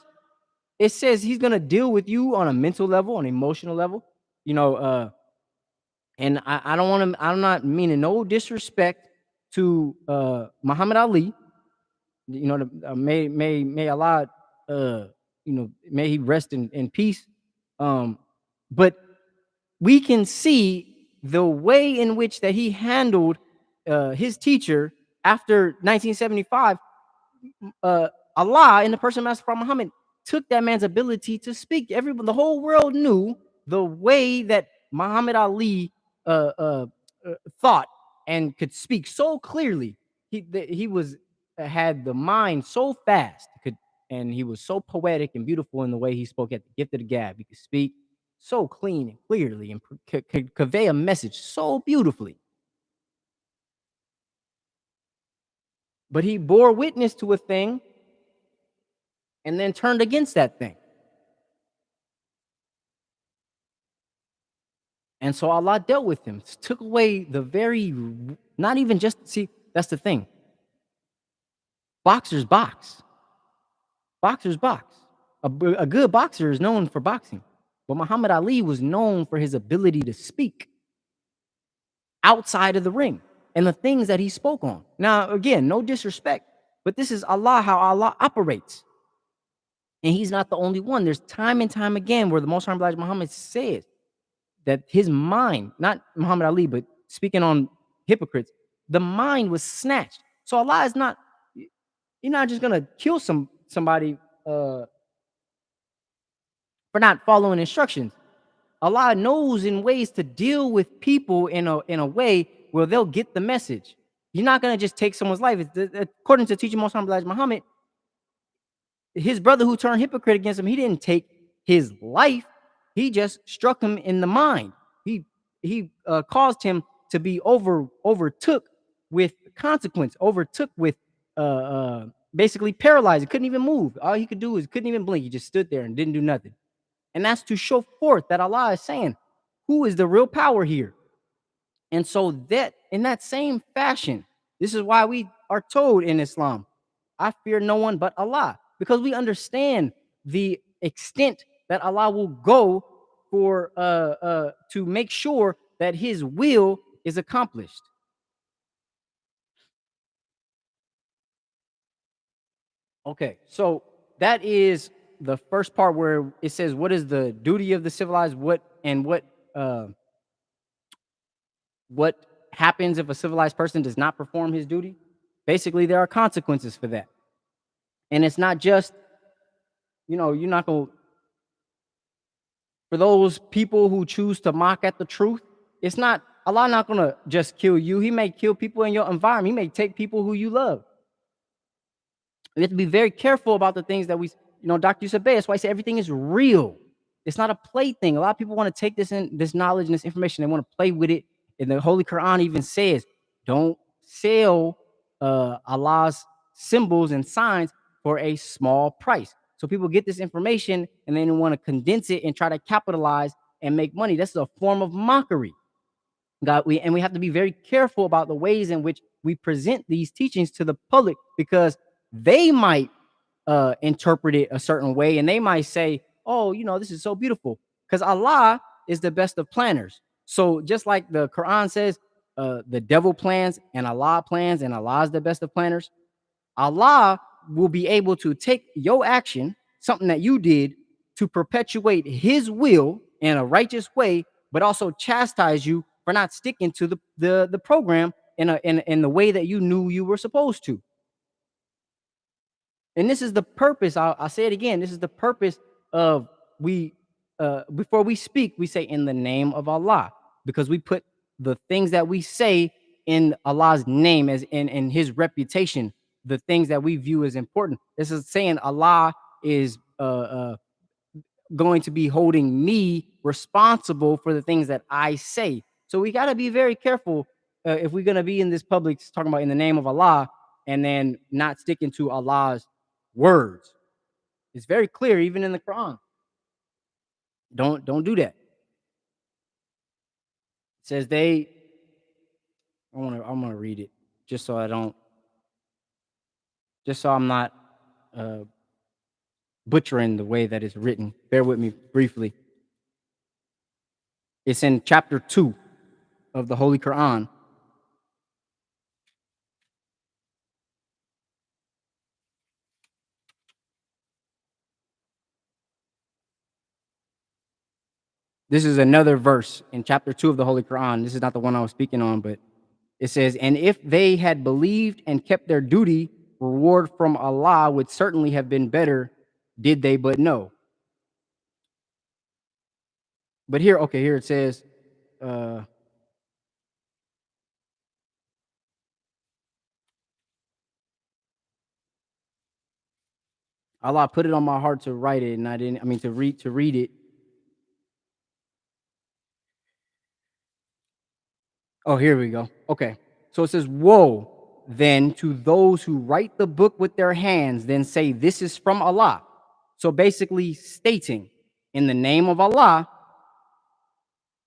It says he's gonna deal with you on a mental level, on an emotional level, you know. And I don't want to. I'm not meaning no disrespect to Muhammad Ali. You know, may Allah, may he rest in peace. But we can see the way in which that he handled his teacher after 1975. Allah, in the person of Master Prophet Muhammad, took that man's ability to speak. Everyone, the whole world knew the way that Muhammad Ali uh, uh, thought and could speak so clearly. He was had the mind so fast, and he was so poetic and beautiful in the way he spoke at the gift of the gab. He could speak so clean and clearly, and could convey a message so beautifully. But he bore witness to a thing and then turned against that thing. And so Allah dealt with him, took away the very, not even just, see, that's the thing. Boxers box. Boxers box. A good boxer is known for boxing. But Muhammad Ali was known for his ability to speak outside of the ring and the things that he spoke on. Now, again, no disrespect, but this is Allah, how Allah operates. And he's not the only one. There's time and time again where the Most Honorable Elijah Muhammad says that his mind, not Muhammad Ali, but speaking on hypocrites, the mind was snatched. So Allah is not, you're not just gonna kill somebody for not following instructions. Allah knows in ways to deal with people in a way where they'll get the message. You're not gonna just take someone's life. According to teaching Most Honorable Elijah Muhammad, his brother who turned hypocrite against him, he didn't take his life. He just struck him in the mind. He caused him to be overtook with consequence, overtook with basically paralyzed. He couldn't even move. All he could do is couldn't even blink. He just stood there and didn't do nothing. And that's to show forth that Allah is saying, who is the real power here? And so that in that same fashion, this is why we are told in Islam, I fear no one but Allah, because we understand the extent that Allah will go for to make sure that his will is accomplished. Okay, so that is the first part where it says what is the duty of the civilized, what happens if a civilized person does not perform his duty. Basically, there are consequences for that. And it's not just, you're not going to, for those people who choose to mock at the truth, it's not, Allah not going to just kill you. He may kill people in your environment. He may take people who you love. We have to be very careful about the things that Dr. Yusuf Bey, that's why I say everything is real. It's not a plaything. A lot of people want to take this knowledge and this information, they want to play with it. And the Holy Quran even says, don't sell Allah's symbols and signs for a small price. So people get this information and then want to condense it and try to capitalize and make money. That's a form of mockery. We have to be very careful about the ways in which we present these teachings to the public, because they might interpret it a certain way, and they might say, oh, this is so beautiful, because Allah is the best of planners. So just like the Quran says, the devil plans and Allah plans, and Allah is the best of planners. Allah will be able to take your action, something that you did, to perpetuate his will in a righteous way, but also chastise you for not sticking to the program in the way that you knew you were supposed to. And this is the purpose. I'll say it again. This is the purpose of before we speak, we say in the name of Allah, because we put the things that we say in Allah's name, as in his reputation, the things that we view as important. This is saying Allah is going to be holding me responsible for the things that I say. So we got to be very careful if we're going to be in this public talking about in the name of Allah and then not sticking to Allah's words. It's very clear, even in the Quran. Don't do that. It says I wanna read it just so I don't just so I'm not uh, butchering the way that it's written. Bear with me briefly. It's in chapter 2 of the Holy Quran. This is another verse in chapter 2 of the Holy Quran. This is not the one I was speaking on, but it says, "And if they had believed and kept their duty, reward from Allah would certainly have been better, did they but know." But here, okay, here it says, uh, Allah put it on my heart to write it, and I didn't. I mean, to read it. Oh, here we go. Okay, so it says, "Woe then to those who write the book with their hands, then say this is from Allah." So basically, stating in the name of Allah,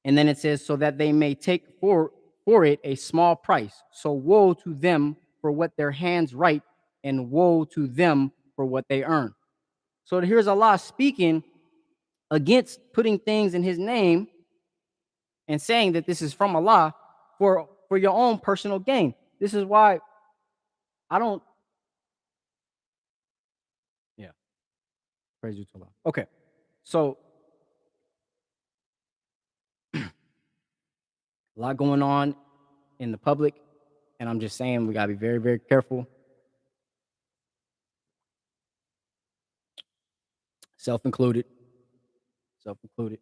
and then it says, "So that they may take for it a small price." So woe to them for what their hands write, and woe to them for what they earn. So here's Allah speaking against putting things in His name and saying that this is from Allah for your own personal gain. This is why I don't. Yeah, praise you to Allah. Okay, so a lot going on in the public, and I'm just saying we gotta be very, very careful, self included, self included.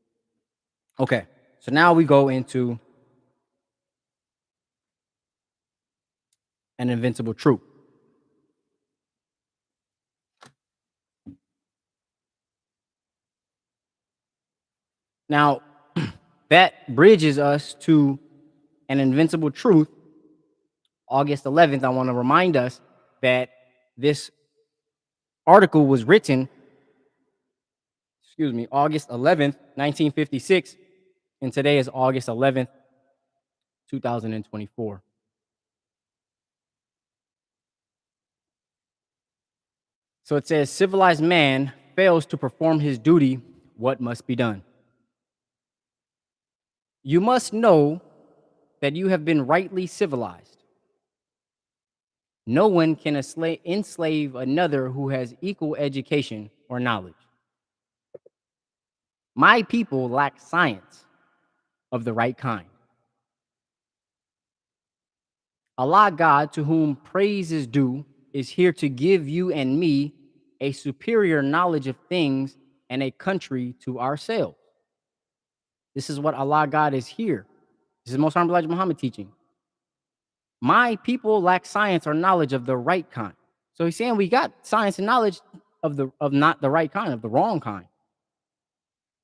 Okay, so now we go into an invincible truth. Now, that bridges us to an invincible truth. August 11th, I want to remind us that this article was written, August 11th, 1956, and today is August 11th, 2024. So it says, civilized man fails to perform his duty, what must be done? You must know that you have been rightly civilized. No one can enslave another who has equal education or knowledge. My people lack science of the right kind. Allah God, to whom praise is due, is here to give you and me a superior knowledge of things and a country to ourselves. This is what Allah God is here. This is Most Honorable Elijah Muhammad teaching. My people lack science or knowledge of the right kind. So he's saying we got science and knowledge of not the right kind, of the wrong kind.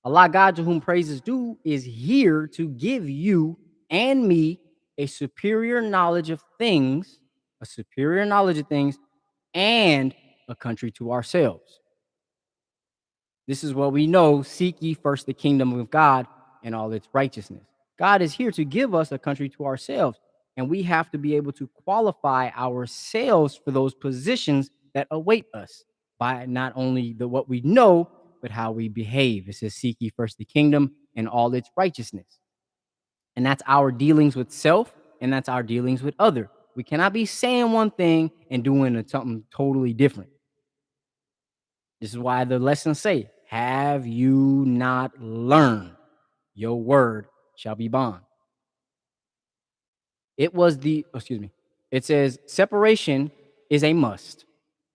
Allah God, to whom praise is due, is here to give you and me a superior knowledge of things, and a country to ourselves. This is what we know: seek ye first the kingdom of God and all its righteousness. God is here to give us a country to ourselves, and we have to be able to qualify ourselves for those positions that await us by not only what we know, but how we behave. It says, seek ye first the kingdom and all its righteousness. And that's our dealings with self, and that's our dealings with other. We cannot be saying one thing and doing something totally different. This is why the lessons say, have you not learned? Your word shall be bond. It says separation is a must.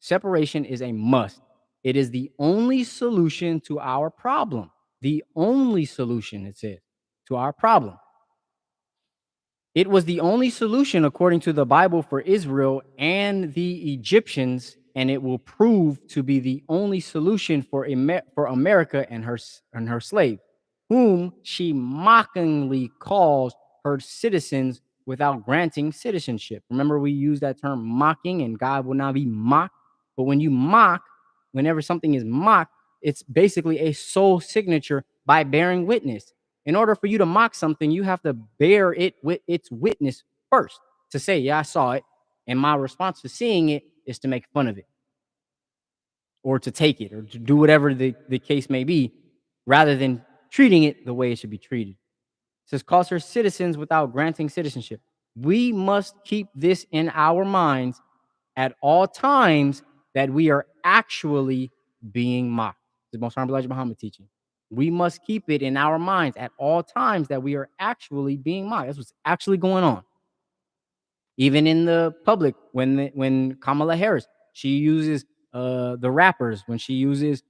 Separation is a must. It is the only solution to our problem. The only solution, it says, to our problem. It was the only solution, according to the Bible, for Israel and the Egyptians, and it will prove to be the only solution for America and her slave, whom she mockingly calls her citizens without granting citizenship. Remember, we use that term mocking, and God will not be mocked. But when you mock, whenever something is mocked, it's basically a soul signature by bearing witness. In order for you to mock something, you have to bear it with its witness first. to say, "Yeah, I saw it," and my response to seeing it is to make fun of it or to take it or to do whatever the case may be, rather than treating it the way it should be treated. It says, calls her citizens without granting citizenship. We must keep this in our minds at all times that we are actually being mocked. The most honorable Elijah Muhammad teaching. We must keep it in our minds at all times that we are actually being mocked. That's what's actually going on. Even in the public, when Kamala Harris, she uses the rappers, when she uses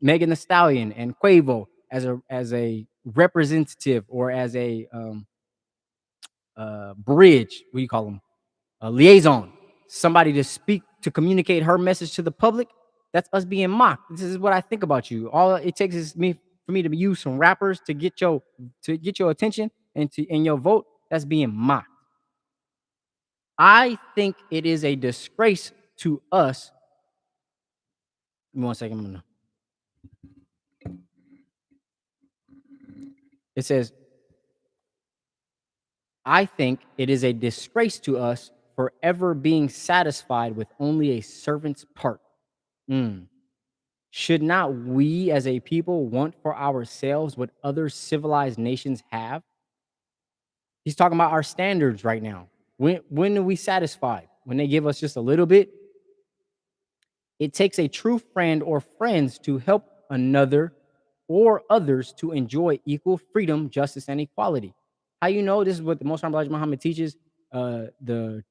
Megan Thee Stallion and Quavo as a representative or as a bridge. What do you call them? A liaison, somebody to speak, to communicate her message to the public. That's us being mocked. This is what I think about you. All it takes is me for me to use some rappers to get your attention and your vote. That's being mocked. I think it is a disgrace to us. Give me one second. It says, I think it is a disgrace to us for ever being satisfied with only a servant's part. Mm. Should not we as a people want for ourselves what other civilized nations have? He's talking about our standards right now. When are we satisfied? When they give us just a little bit? It takes a true friend or friends to help another or others to enjoy equal freedom, justice, and equality. How you know this is what the Most Honorable Elijah Muhammad teaches? The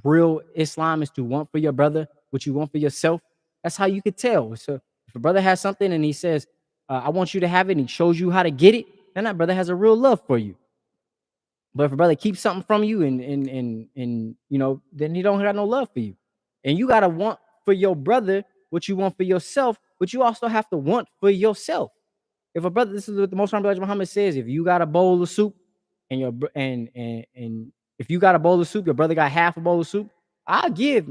real Islam is to want for your brother what you want for yourself. That's how you could tell. So if a brother has something and he says, "I want you to have it," and he shows you how to get it, then that brother has a real love for you. But if a brother keeps something from you and then he don't got no love for you. And you gotta want for your brother what you want for yourself, but you also have to want for yourself. If a brother, this is what the Most Honorable Elijah Muhammad says: if you got a bowl of soup and and if you got a bowl of soup, your brother got half a bowl of soup, I give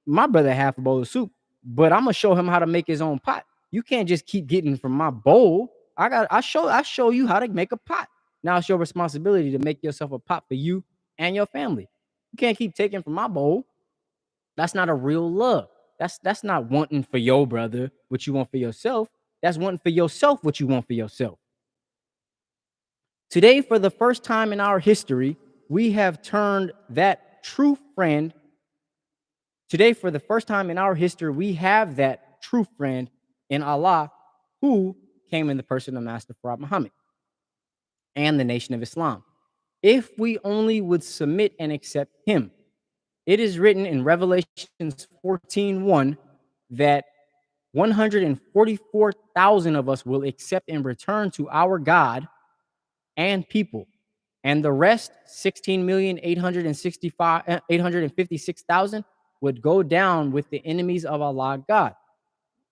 my brother half a bowl of soup, but I'm gonna show him how to make his own pot. You can't just keep getting from my bowl. I show you how to make a pot. Now it's your responsibility to make yourself a pot for you and your family. You can't keep taking from my bowl. That's not a real love. That's not wanting for your brother what you want for yourself. That's wanting for yourself what you want for yourself. Today, for the first time in our history, we have turned that true friend. Today, for the first time in our history, we have that true friend in Allah, who came in the person of Master Prophet Muhammad and the Nation of Islam. If we only would submit and accept him. It is written in Revelations 14:1 that 144,000 of us will accept and return to our God and people. And the rest, 16,856,000, would go down with the enemies of Allah God.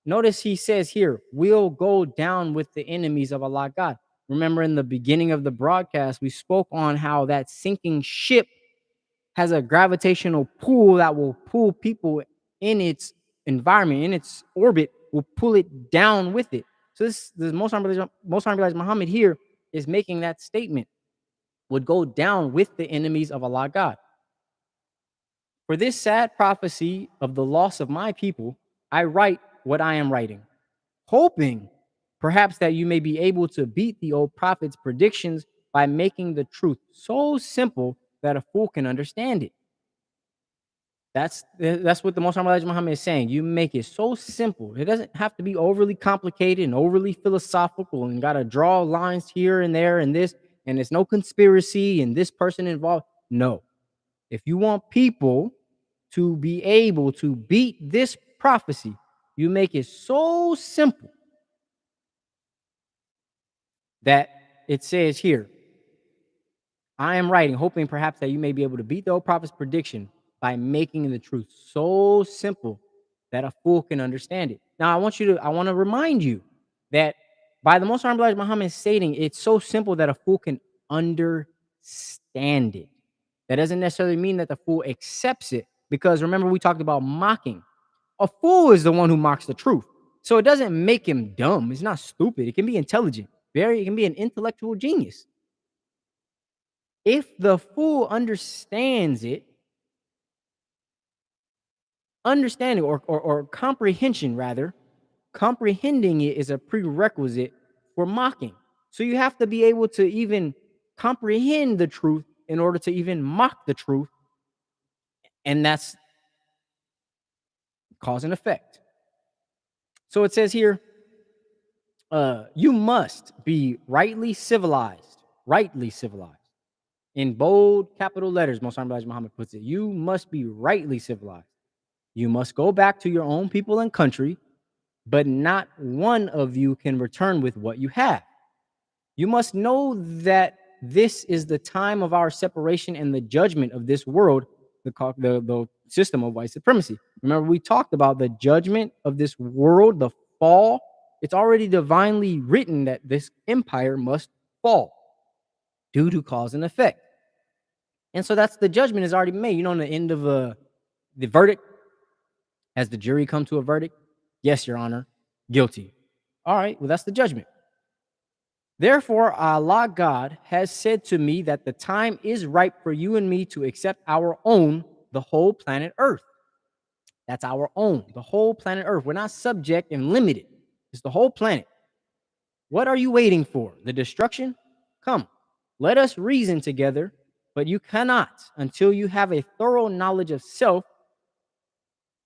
Notice he says here, we'll go down with the enemies of Allah God. Remember in the beginning of the broadcast, we spoke on how that sinking ship has a gravitational pull that will pull people in its environment, in its orbit, will pull it down with it. So this the most honorable Muhammad here is making that statement, would go down with the enemies of Allah God. For this sad prophecy of the loss of my people, I write what I am writing, hoping perhaps that you may be able to beat the old prophet's predictions by making the truth so simple that a fool can understand it. That's what the Most Honorable Elijah Muhammad is saying. You make it so simple. It doesn't have to be overly complicated and overly philosophical and got to draw lines here and there and this, and there's no conspiracy and this person involved. No. If you want people to be able to beat this prophecy, you make it so simple that it says here, I am writing, hoping perhaps that you may be able to beat the old prophet's prediction by making the truth so simple that a fool can understand it. Now, I want to remind you that by the Most Honorable Elijah Muhammad stating it's so simple that a fool can understand it. That doesn't necessarily mean that the fool accepts it, because remember, we talked about mocking. A fool is the one who mocks the truth. So it doesn't make him dumb. It's not stupid. It can be intelligent. It can be an intellectual genius. If the fool understands it, understanding or comprehension rather, comprehending it is a prerequisite for mocking. So you have to be able to even comprehend the truth in order to even mock the truth, and that's cause and effect. So it says here, you must be rightly civilized. In bold capital letters, Most Honorable Elijah Muhammad puts it, you must be rightly civilized. You must go back to your own people and country, but not one of you can return with what you have. You must know that this is the time of our separation and the judgment of this world, the system of white supremacy. Remember, we talked about the judgment of this world, the fall. It's already divinely written that this empire must fall due to cause and effect. And so that's the judgment is already made. You know, in the end of the verdict, has the jury come to a verdict? Yes, Your Honor, guilty. All right, well, that's the judgment. Therefore, Allah God has said to me that the time is ripe for you and me to accept our own, the whole planet Earth. That's our own, the whole planet Earth. We're not subject and limited. It's the whole planet. What are you waiting for? The destruction? Come, let us reason together, but you cannot until you have a thorough knowledge of self.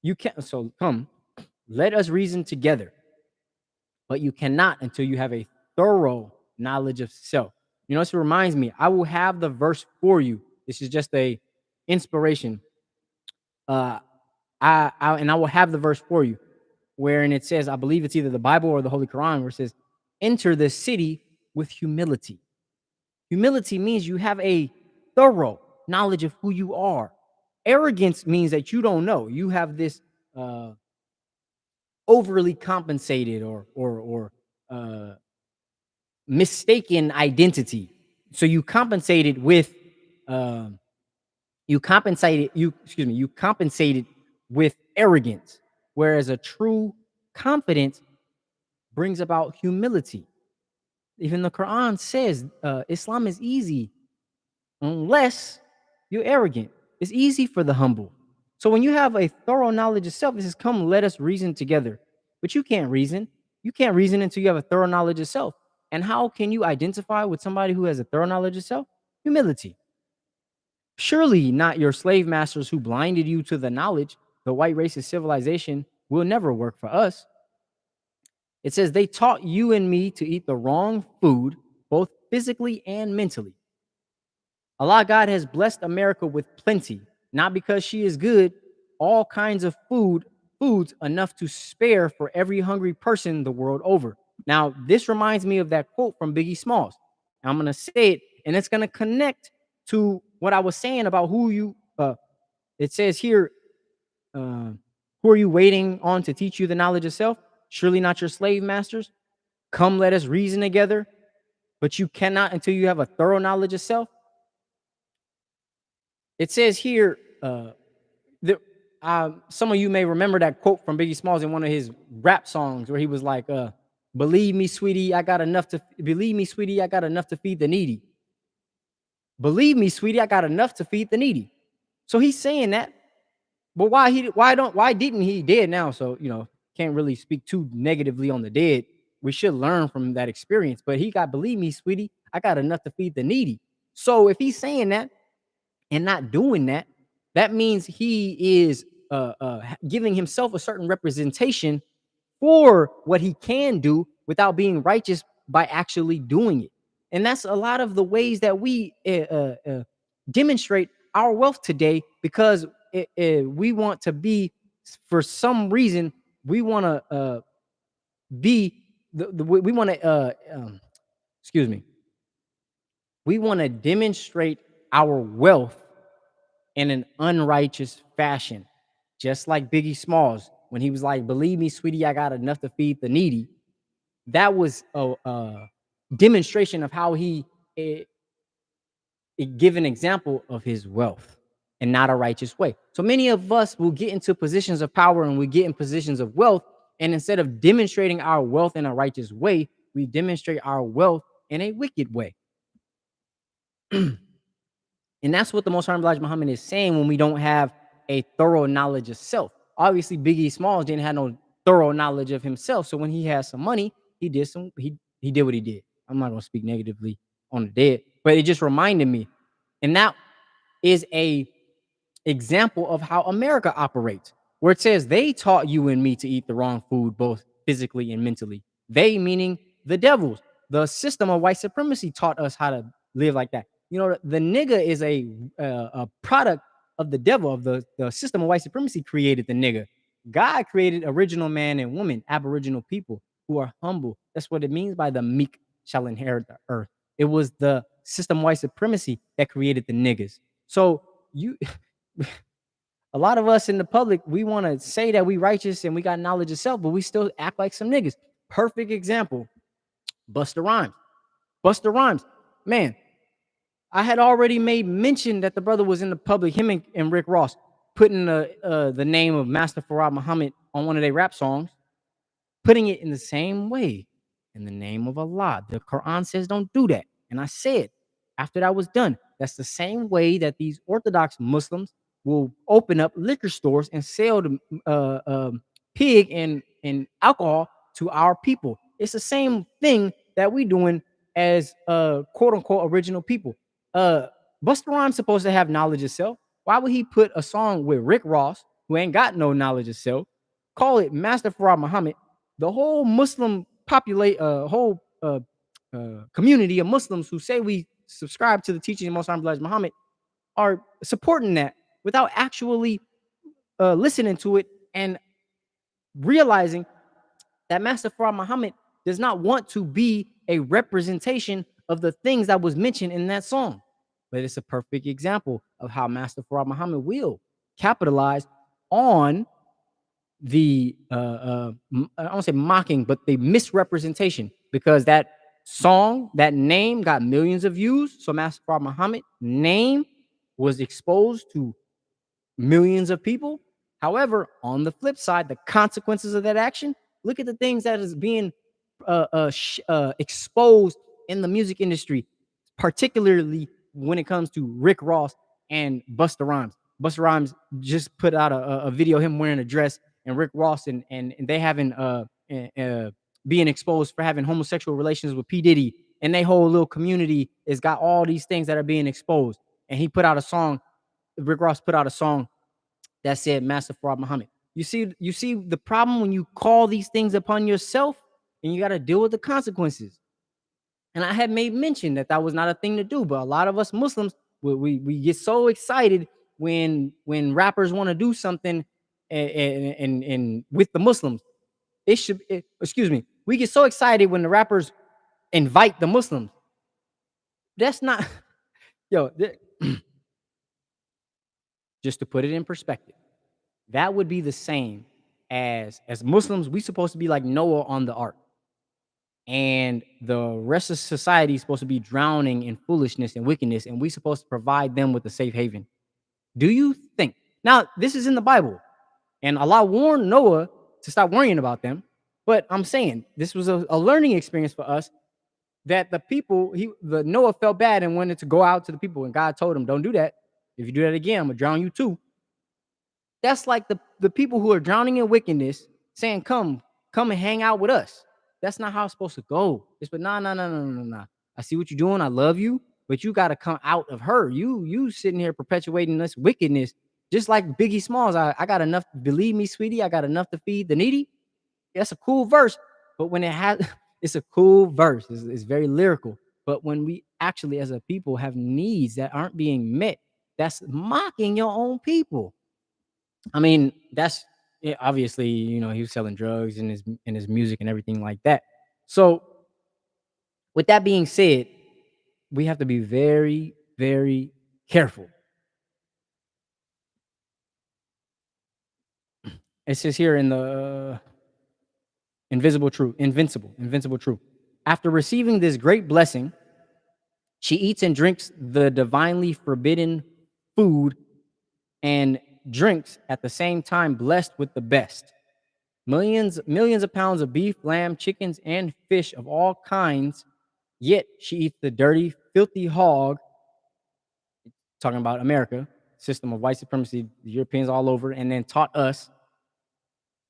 You can't. So come, let us reason together, but you cannot until you have a thorough knowledge of self. You know, this reminds me, I will have the verse for you. This is just a inspiration. Uh, I will have the verse for you, wherein it says, I believe it's either the Bible or the Holy Quran, where it says, enter the city with humility. Humility means you have a thorough knowledge of who you are. Arrogance means that you don't know. You have this overly compensated or mistaken identity. So you compensated with you compensated with arrogance, whereas a true confidence brings about humility. Even the Quran says Islam is easy unless you're arrogant. It's easy for the humble. So when you have a thorough knowledge of self, it says, come, let us reason together. But you can't reason. You can't reason until you have a thorough knowledge of self. And how can you identify with somebody who has a thorough knowledge of self? Humility. Surely not your slave masters who blinded you to the knowledge. The white race's civilization will never work for us. It says they taught you and me to eat the wrong food, both physically and mentally. Allah God has blessed America with plenty, not because she is good, all kinds of foods enough to spare for every hungry person the world over. Now, this reminds me of that quote from Biggie Smalls. I'm going to say it, and it's going to connect to what I was saying about who you, it says here, who are you waiting on to teach you the knowledge of self? Surely not your slave masters. Come, let us reason together, but you cannot until you have a thorough knowledge of self. It says here, some of you may remember that quote from Biggie Smalls in one of his rap songs where he was like, believe me, sweetie, I got enough to feed the needy. Believe me, sweetie, I got enough to feed the needy. So he's saying that, but why didn't he dead now? So, you know, can't really speak too negatively on the dead. We should learn from that experience, but he got, believe me, sweetie, I got enough to feed the needy. So if he's saying that and not doing that, that means he is giving himself a certain representation for what he can do without being righteous by actually doing it. And that's a lot of the ways that we demonstrate our wealth today, because we want to be, for some reason, we want to be, we want to, excuse me, we want to demonstrate our wealth in an unrighteous fashion. Just like Biggie Smalls, when he was like, believe me, sweetie, I got enough to feed the needy. That was a demonstration of how he give an example of his wealth and not a righteous way. So many of us will get into positions of power and we get in positions of wealth. And instead of demonstrating our wealth in a righteous way, we demonstrate our wealth in a wicked way. And that's what the Most High Elijah Muhammad is saying when we don't have a thorough knowledge of self. Obviously, Biggie Smalls didn't have no thorough knowledge of himself. So when he had some money, he did what he did. I'm not gonna speak negatively on the dead, but it just reminded me. And that is a example of how America operates, where it says they taught you and me to eat the wrong food, both physically and mentally. They, meaning the devils, the system of white supremacy, taught us how to live like that. You know, the nigga is a product of the devil, of the system of white supremacy created the nigga. God created original man and woman, aboriginal people who are humble. That's what it means by the meek shall inherit the earth. It was the system of white supremacy that created the niggas. So you a lot of us in the public, we want to say that we righteous and we got knowledge of self, but we still act like some niggas. Perfect example, Busta Rhymes. Busta Rhymes, man, I had already made mention that the brother was in the public, him and Rick Ross, putting the name of Master Farad Muhammad on one of their rap songs, putting it in the same way, in the name of Allah. The Quran says don't do that. And I said, after that was done, that's the same way that these Orthodox Muslims will open up liquor stores and sell the pig and alcohol to our people. It's the same thing that we doing as quote unquote original people. Busta Rhymes supposed to have knowledge of self. Why would he put a song with Rick Ross, who ain't got no knowledge of self, call it Master Farad Muhammad? The whole Muslim whole community of Muslims who say we subscribe to the teaching of Most High Muhammad are supporting that without actually listening to it and realizing that Master Farad Muhammad does not want to be a representation of the things that was mentioned in that song. But it's a perfect example of how Master Farad Muhammad will capitalize on the I don't say mocking, but the misrepresentation, because that song, that name got millions of views. So Master Farad Muhammad name was exposed to millions of people. However, on the flip side, the consequences of that action, look at the things that is being exposed in the music industry, particularly when it comes to Rick Ross and Busta Rhymes. Busta Rhymes just put out a video of him wearing a dress, and Rick Ross and they having being exposed for having homosexual relations with P. Diddy, and they whole little community has got all these things that are being exposed. And he put out a song. Rick Ross put out a song that said Master Farad Muhammad. You see the problem when you call these things upon yourself, and you got to deal with the consequences. And I had made mention that that was not a thing to do, but a lot of us Muslims, we get so excited when rappers want to do something and with the Muslims. Excuse me, we get so excited when the rappers invite the Muslims. That's not yo. Just to put it in perspective, that would be the same as Muslims. We supposed to be like Noah on the ark, and the rest of society is supposed to be drowning in foolishness and wickedness, and we supposed to provide them with a safe haven. Do you think, now this is in the Bible, and Allah warned Noah to stop worrying about them, but I'm saying this was a learning experience for us, that the Noah felt bad and wanted to go out to the people, and God told him, don't do that. If you do that again, I'm gonna drown you too. That's like the people who are drowning in wickedness saying, come and hang out with us. That's not how it's supposed to go. It's but nah, nah, nah, nah, nah, nah. I see what you're doing. I love you, but you got to come out of her. You sitting here perpetuating this wickedness, just like Biggie Smalls. I got enough. Believe me, sweetie, I got enough to feed the needy. That's a cool verse, but when it has, it's a cool verse. It's very lyrical. But when we actually, as a people, have needs that aren't being met, that's mocking your own people. I mean, that's yeah, obviously, he was selling drugs in his music and everything like that. So, with that being said, we have to be very, very careful. It says here in the Invincible truth. After receiving this great blessing, she eats and drinks the divinely forbidden food and drinks at the same time blessed with the best. Millions of pounds of beef, lamb, chickens, and fish of all kinds, yet she eats the dirty, filthy hog talking about America, system of white supremacy, the Europeans all over, and then taught us.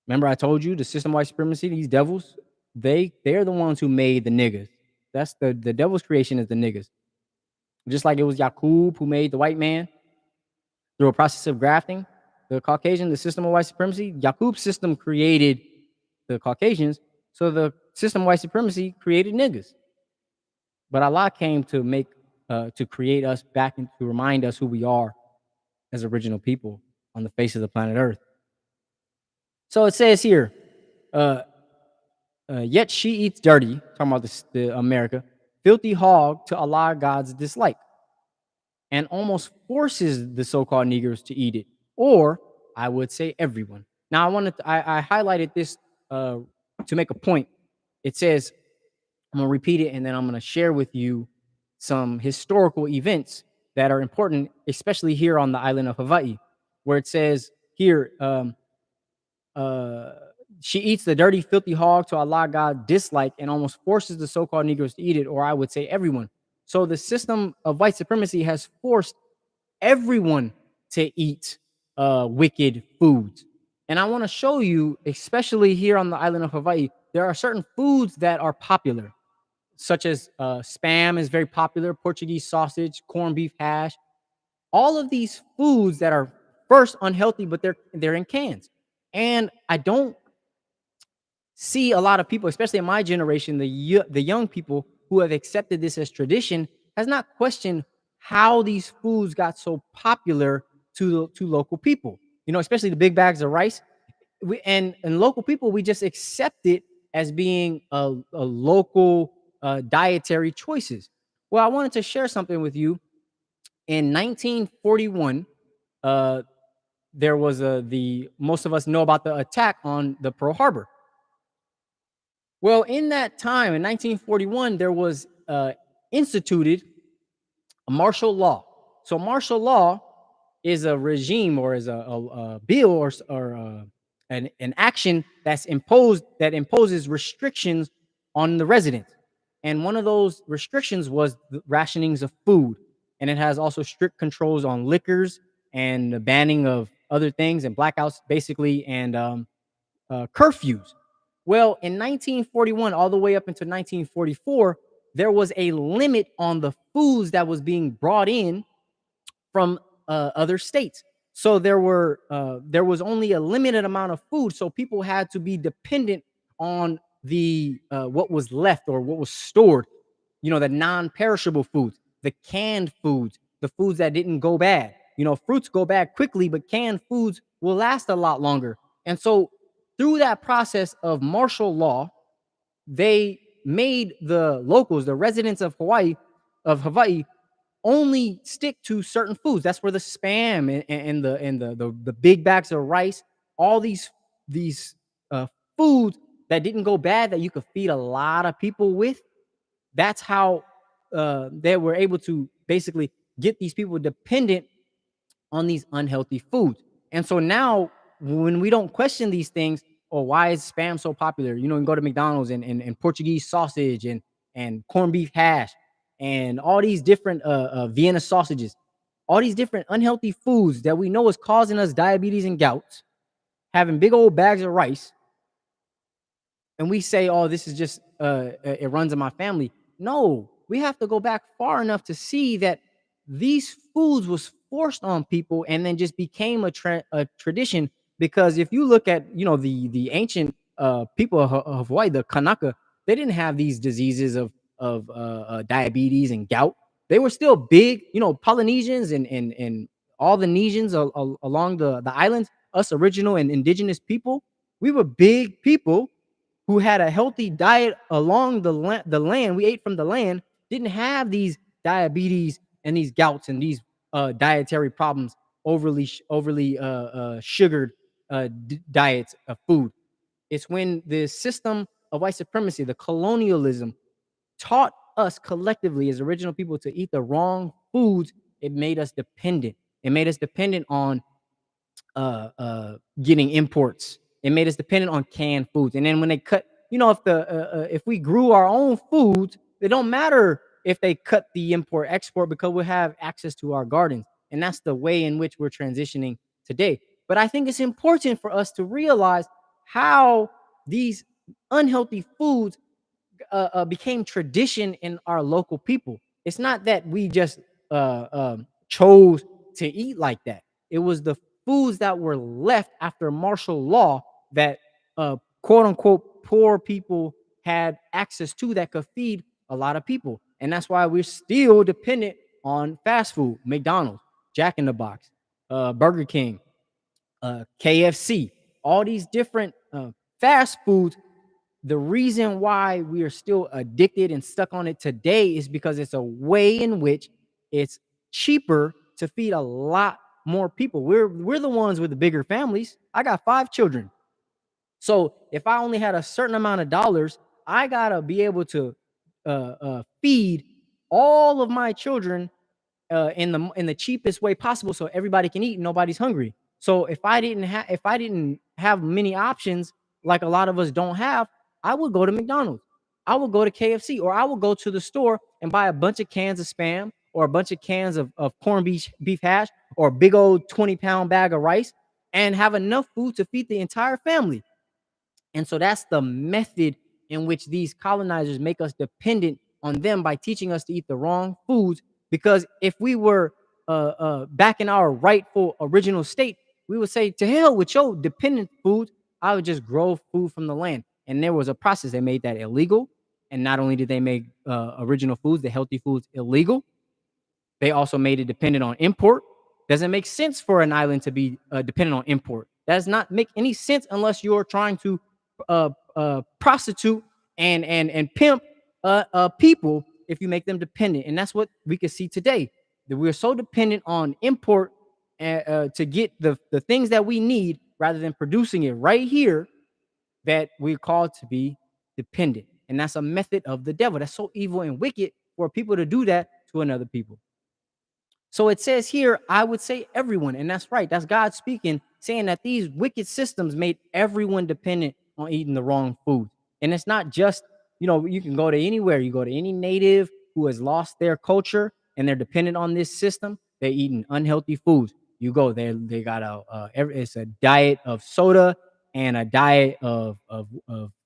Remember, I told you the system of white supremacy, these devils, they're the ones who made the niggas. That's the devil's creation is the niggas. Just like it was Yakub who made the white man through a process of grafting, the Caucasian, the system of white supremacy. Yakub's system created the Caucasians, so the system of white supremacy created niggas. But Allah came to to create us back and to remind us who we are as original people on the face of the planet Earth. So it says here, uh, yet she eats dirty, talking about the America, filthy hog to Allah God's dislike, and almost forces the so-called Negroes to eat it, or I would say everyone. Now I highlighted this uh, to make a point. It says, I'm gonna repeat it and then I'm gonna share with you some historical events that are important, especially here on the island of Hawaii, where it says here, uh, she eats the dirty, filthy hog to Allah God dislike and almost forces the so-called Negroes to eat it, or I would say everyone. So the system of white supremacy has forced everyone to eat wicked foods. And I want to show you, especially here on the island of Hawaii, there are certain foods that are popular, such as spam is very popular, Portuguese sausage, corned beef hash. All of these foods that are first unhealthy, but they're in cans. And I don't see a lot of people, especially in my generation, the young people who have accepted this as tradition, has not questioned how these foods got so popular to local people. You know, especially the big bags of rice. And local people, we just accept it as being a local dietary choices. Well, I wanted to share something with you. In 1941, uh, there was the most of us know about the attack on the Pearl Harbor. Well, in that time, in 1941, there was instituted a martial law. So, martial law is a regime or is a bill or an action that imposes restrictions on the residents. And one of those restrictions was the rationings of food, and it has also strict controls on liquors and the banning of other things and blackouts, basically, and curfews. Well, in 1941, all the way up until 1944, there was a limit on the foods that was being brought in from other states. So there was only a limited amount of food, so people had to be dependent on the what was left or what was stored. You know, the non-perishable foods, the canned foods, the foods that didn't go bad. You know, fruits go bad quickly, but canned foods will last a lot longer. And so through that process of martial law, they made the locals, the residents of Hawaii, only stick to certain foods. That's where the spam and the big bags of rice, all these foods that didn't go bad that you could feed a lot of people with. That's how they were able to basically get these people dependent on these unhealthy foods. And so now, when we don't question these things, or why is spam so popular? You know, you can go to McDonald's and Portuguese sausage and corned beef hash and all these different Vienna sausages, all these different unhealthy foods that we know is causing us diabetes and gout, having big old bags of rice, and we say, "Oh, this is just it runs in my family." No, we have to go back far enough to see that these foods was forced on people and then just became a tradition. Because if you look at the ancient people of Hawaii, the Kanaka, they didn't have these diseases of diabetes and gout. They were still big, Polynesians and all the Nesians along the islands. Us original and indigenous people, we were big people who had a healthy diet along the land. We ate from the land, didn't have these diabetes and these gouts and these dietary problems, overly sugared diets of food. It's when the system of white supremacy, the colonialism, taught us collectively as original people to eat the wrong foods. It made us dependent. It made us dependent on getting imports. It made us dependent on canned foods. And then when they cut, if we grew our own foods, it don't matter if they cut the import export, because we have access to our gardens. And that's the way in which we're transitioning today. But I think it's important for us to realize how these unhealthy foods became tradition in our local people. It's not that we just chose to eat like that. It was the foods that were left after martial law that quote unquote poor people had access to that could feed a lot of people. And that's why we're still dependent on fast food, McDonald's, Jack in the Box, Burger King, KFC, all these different fast foods. The reason why we are still addicted and stuck on it today is because it's a way in which it's cheaper to feed a lot more people. We're the ones with the bigger families. I got 5 children. So if I only had a certain amount of dollars, I gotta be able to feed all of my children in the cheapest way possible, so everybody can eat and nobody's hungry. So if I didn't have many options like a lot of us don't have, I would go to McDonald's. I would go to KFC, or I would go to the store and buy a bunch of cans of spam, or a bunch of cans of corned beef hash, or a big old 20-pound bag of rice, and have enough food to feed the entire family. And so that's the method in which these colonizers make us dependent on them by teaching us to eat the wrong foods. Because if we were back in our rightful original state, we would say, to hell with your dependent food. I would just grow food from the land. And there was a process that made that illegal. And not only did they make original foods, the healthy foods, illegal, they also made it dependent on import. Doesn't make sense for an island to be dependent on import. That does not make any sense unless you're trying to prostitute and pimp people if you make them dependent. And that's what we can see today. That we're so dependent on import to get the things that we need rather than producing it right here, that we're called to be dependent. And that's a method of the devil. That's so evil and wicked for people to do that to another people. So it says here, I would say everyone, and that's right. That's God speaking, saying that these wicked systems made everyone dependent on eating the wrong food. And it's not just, you can go to anywhere. You go to any native who has lost their culture and they're dependent on this system. They're eating unhealthy foods. You go there, they got it's a diet of soda and a diet of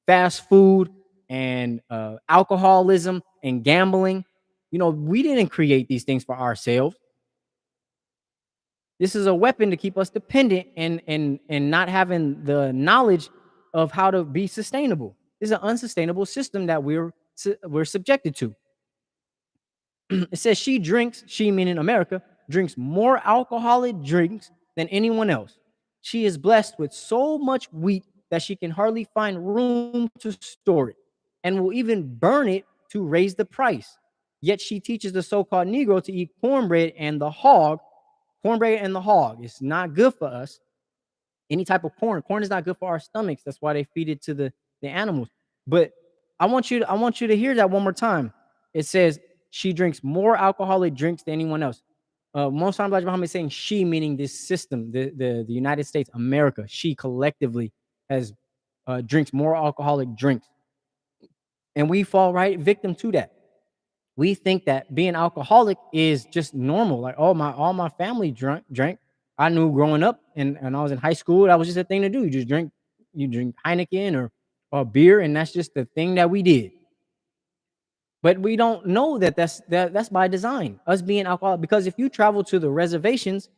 fast food and alcoholism and gambling. We didn't create these things for ourselves. This is a weapon to keep us dependent and not having the knowledge of how to be sustainable. This is an unsustainable system that we're subjected to. It says she meaning America, drinks more alcoholic drinks than anyone else. She is blessed with so much wheat that she can hardly find room to store it, and will even burn it to raise the price. Yet she teaches the so-called Negro to eat cornbread and the hog. Cornbread and the hog. It's not good for us. Any type of corn. Corn is not good for our stomachs. That's why they feed it to the animals. But I want you to hear that one more time. It says she drinks more alcoholic drinks than anyone else. Most times, Elijah Muhammad is saying she, meaning this system, the United States, America. She collectively has drinks more alcoholic drinks, and we fall right victim to that. We think that being alcoholic is just normal. Like, oh, all my family drank. I knew growing up and I was in high school, that was just a thing to do. You drink Heineken or beer, and that's just the thing that we did. But we don't know that's by design, us being alcoholic. Because if you travel to the reservations,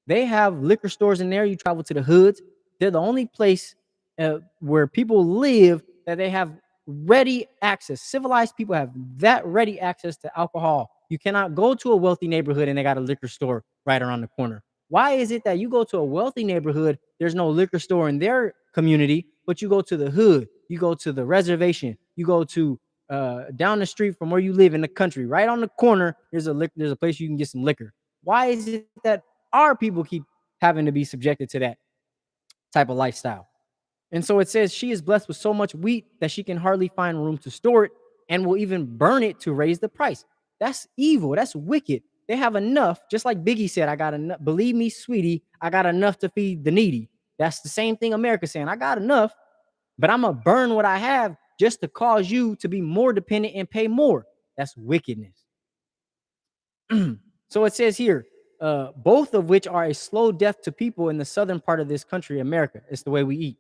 they have liquor stores in there. You travel to the hoods, they're the only place where people live that they have ready access. Civilized people have that ready access to alcohol. You cannot go to a wealthy neighborhood and they got a liquor store right around the corner. Why is it that you go to a wealthy neighborhood, there's no liquor store in their community, but you go to the hood, you go to the reservation, you go to down the street from where you live in the country, right on the corner, there's a place you can get some liquor. Why is it that our people keep having to be subjected to that type of lifestyle? And so it says she is blessed with so much wheat that she can hardly find room to store it, and will even burn it to raise the price. That's evil. That's wicked. They have enough, just like Biggie said, I got enough. Believe me, sweetie, I got enough to feed the needy. That's the same thing America's saying. I got enough, but I'm going to burn what I have just to cause you to be more dependent and pay more. That's wickedness. So it says here, both of which are a slow death to people in the southern part of this country, America. It's the way we eat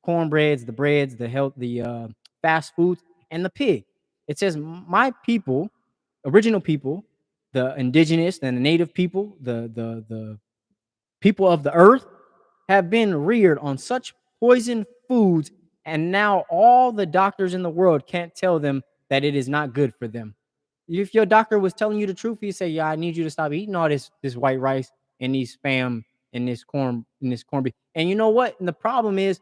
cornbreads, the breads, the health, the fast foods, and the pig. It says, "My people, original people, the indigenous and the native people, the people of the earth, have been reared on such poison foods, and now all the doctors in the world can't tell them that it is not good for them." If your doctor was telling you the truth, he'd say, "Yeah, I need you to stop eating all this white rice and these spam and this corned beef." And you know what? And the problem is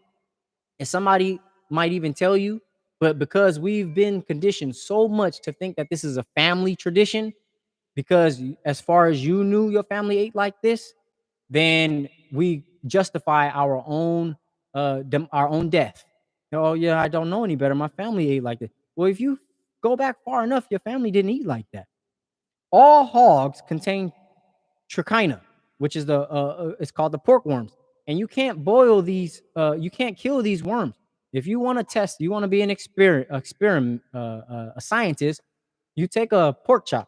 somebody might even tell you, but because we've been conditioned so much to think that this is a family tradition, because as far as you knew your family ate like this, then we justify our own death. Oh yeah, I don't know any better. My family ate like this. Well, if you go back far enough, your family didn't eat like that. All hogs contain trichina, which is it's called the pork worms. And you can't boil these, you can't kill these worms. If you want to test, you want to be an a scientist, you take a pork chop.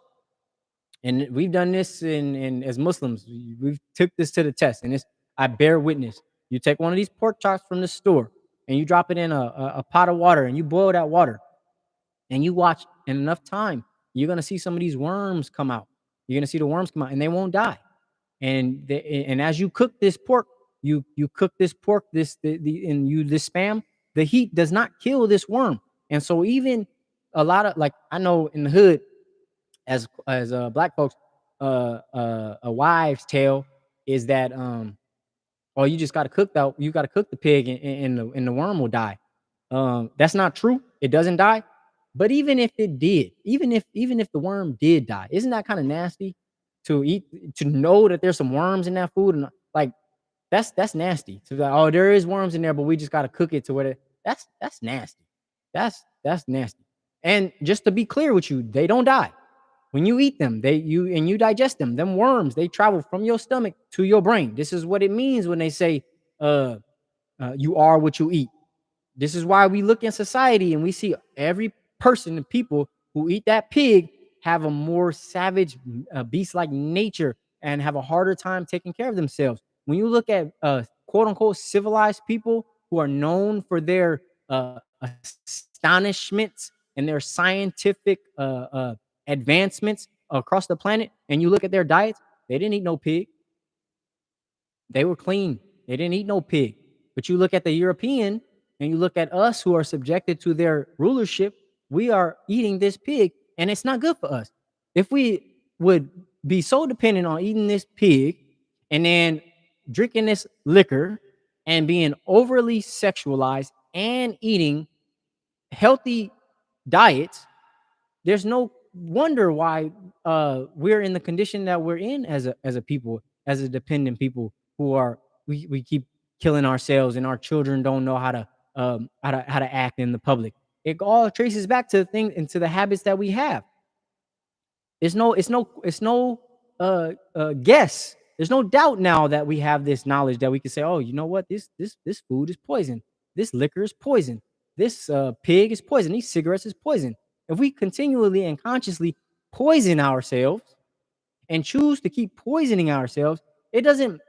And we've done this in as Muslims, we've took this to the test, and it's I bear witness. You take one of these pork chops from the store and you drop it in a pot of water and you boil that water and you watch in enough time, you're gonna see some of these worms come out. You're gonna see the worms come out and they won't die. And as you cook this pork, you cook this pork, this spam, the heat does not kill this worm. And so even a lot of like I know in the hood, as black folks, a wives' tale is that oh, you just got to cook that. You got to cook the pig, and the worm will die. That's not true. It doesn't die. But even if it did, even if the worm did die, isn't that kind of nasty to eat? To know that there's some worms in that food, and like that's nasty. So like, oh, there is worms in there, but we just got to cook it to where that's nasty. That's nasty. And just to be clear with you, they don't die. When you eat them, you digest them. Them worms, they travel from your stomach to your brain. This is what it means when they say, uh, "You are what you eat." This is why we look in society and we see every person and people who eat that pig have a more savage, beast-like nature and have a harder time taking care of themselves. When you look at quote unquote civilized people who are known for their astonishments and their scientific advancements across the planet, and you look at their diets, they didn't eat no pig. They were clean. They didn't eat no pig. But you look at the European and you look at us who are subjected to their rulership, we are eating this pig and it's not good for us. If we would be so dependent on eating this pig and then drinking this liquor and being overly sexualized and eating healthy diets, there's no wonder why we're in the condition that we're in as a people, as a dependent people who are we keep killing ourselves and our children don't know how to act in the public. It all traces back to the thing and to the habits that we have. It's no guess. There's no doubt now that we have this knowledge that we can say, oh, you know what, this food is poison, this liquor is poison, this pig is poison, these cigarettes is poison. If we continually and consciously poison ourselves and choose to keep poisoning ourselves, it doesn't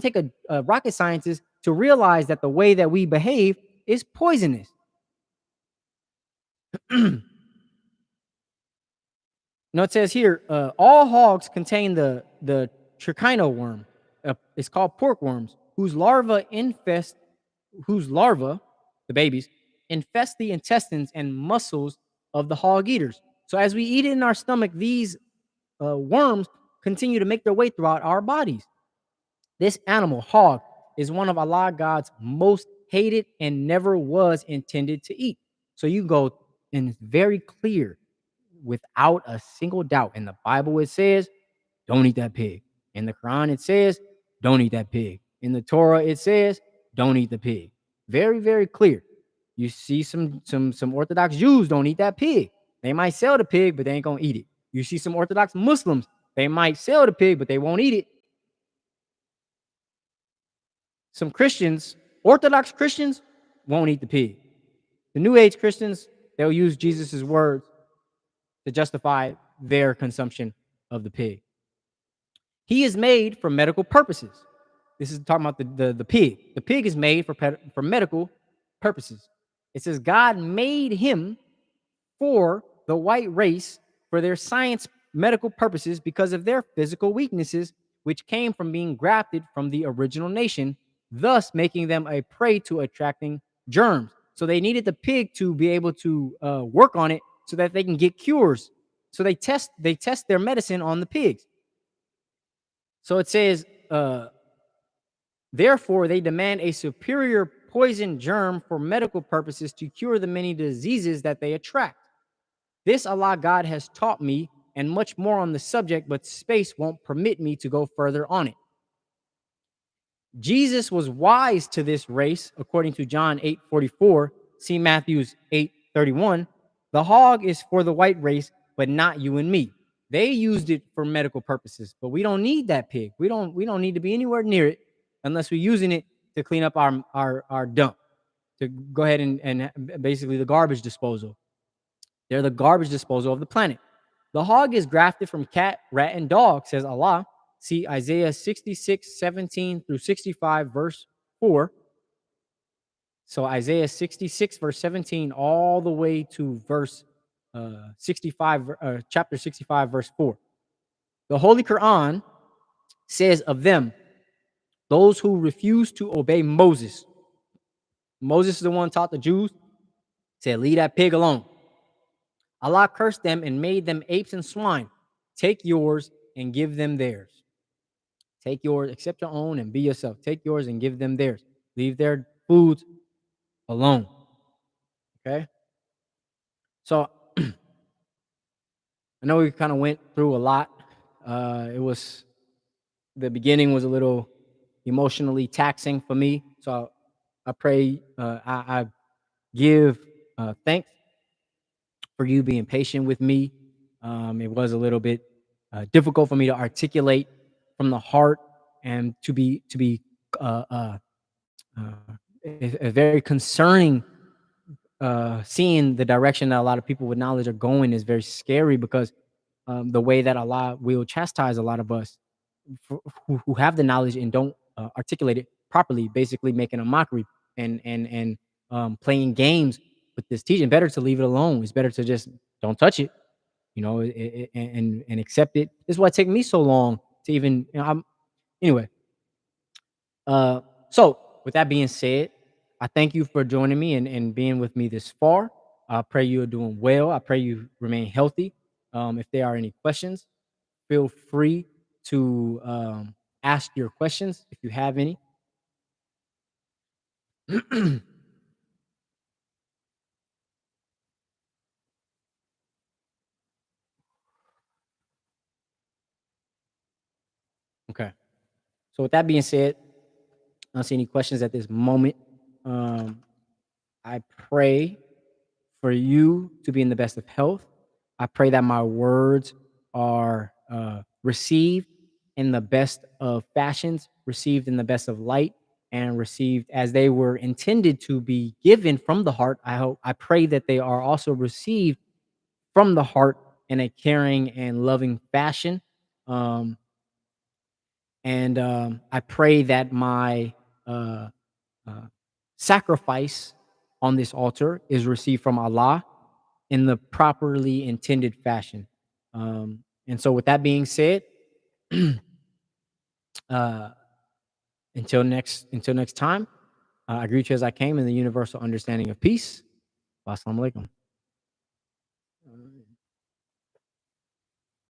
take a rocket scientist to realize that the way that we behave is poisonous. No, it says here, all hogs contain the trichino worm. It's called pork worms, whose larvae, the babies, infest the intestines and muscles of the hog eaters. So as we eat it in our stomach, these worms continue to make their way throughout our bodies. This animal, hog, is one of Allah God's most hated and never was intended to eat. So you go, and it's very clear without a single doubt. In the Bible, it says, don't eat that pig. In the Quran, it says, don't eat that pig. In the Torah, it says, don't eat the pig. Very, very clear. You see some Orthodox Jews don't eat that pig. They might sell the pig, but they ain't gonna eat it. You see some Orthodox Muslims, they might sell the pig, but they won't eat it. Some Christians, Orthodox Christians, won't eat the pig. The New Age Christians, they'll use Jesus's words to justify their consumption of the pig. He is made for medical purposes. This is talking about the pig. The pig is made for medical purposes. It says God made him for the white race for their science medical purposes because of their physical weaknesses, which came from being grafted from the original nation, thus making them a prey to attracting germs. So they needed the pig to be able to work on it so that they can get cures. So they test their medicine on the pigs. So it says, therefore, they demand a superior poison germ for medical purposes to cure the many diseases that they attract. This Allah God has taught me and much more on the subject, but space won't permit me to go further on it. Jesus was wise to this race, according to John 8:44. See Matthew's 8:31. The hog is for the white race, but not you and me. They used it for medical purposes, but we don't need that pig. We don't need to be anywhere near it unless we're using it to clean up our dump, to go ahead and basically the garbage disposal. They're the garbage disposal of the planet. The hog is grafted from cat, rat, and dog, says Allah. See Isaiah 66:17 through 65, verse 4. So Isaiah 66, verse 17, all the way to verse 65, chapter 65, verse 4. The Holy Quran says of them, those who refuse to obey Moses. Moses is the one taught the Jews, said, leave that pig alone. Allah cursed them and made them apes and swine. Take yours and give them theirs. Take yours, accept your own and be yourself. Take yours and give them theirs. Leave their foods alone. Okay? So I know we kind of went through a lot. It was the beginning was a little emotionally taxing for me. So I pray I give thanks for you being patient with me. It was a little bit difficult for me to articulate from the heart and to be uh, uh, uh, a very concerning. Seeing the direction that a lot of people with knowledge are going is very scary because the way that Allah will chastise a lot of us who have the knowledge and don't articulate it properly, basically making a mockery and playing games with this teaching. Better to leave it alone. It's better to just don't touch it, and accept it. This is why it took me so long to even. Anyway. So with that being said, I thank you for joining me and being with me this far. I pray you are doing well. I pray you remain healthy. If there are any questions, feel free to ask your questions if you have any. Okay. So with that being said, I don't see any questions at this moment. Um, I pray for you to be in the best of health. I pray that my words are received in the best of fashions, received in the best of light, and received as they were intended to be given from the heart. I pray that they are also received from the heart in a caring and loving fashion. Um, and I pray that my uh, uh, sacrifice on this altar is received from Allah in the properly intended fashion. And so, with that being said, uh, until next time, I greet you as I came in the universal understanding of peace. Wassalamu alaikum.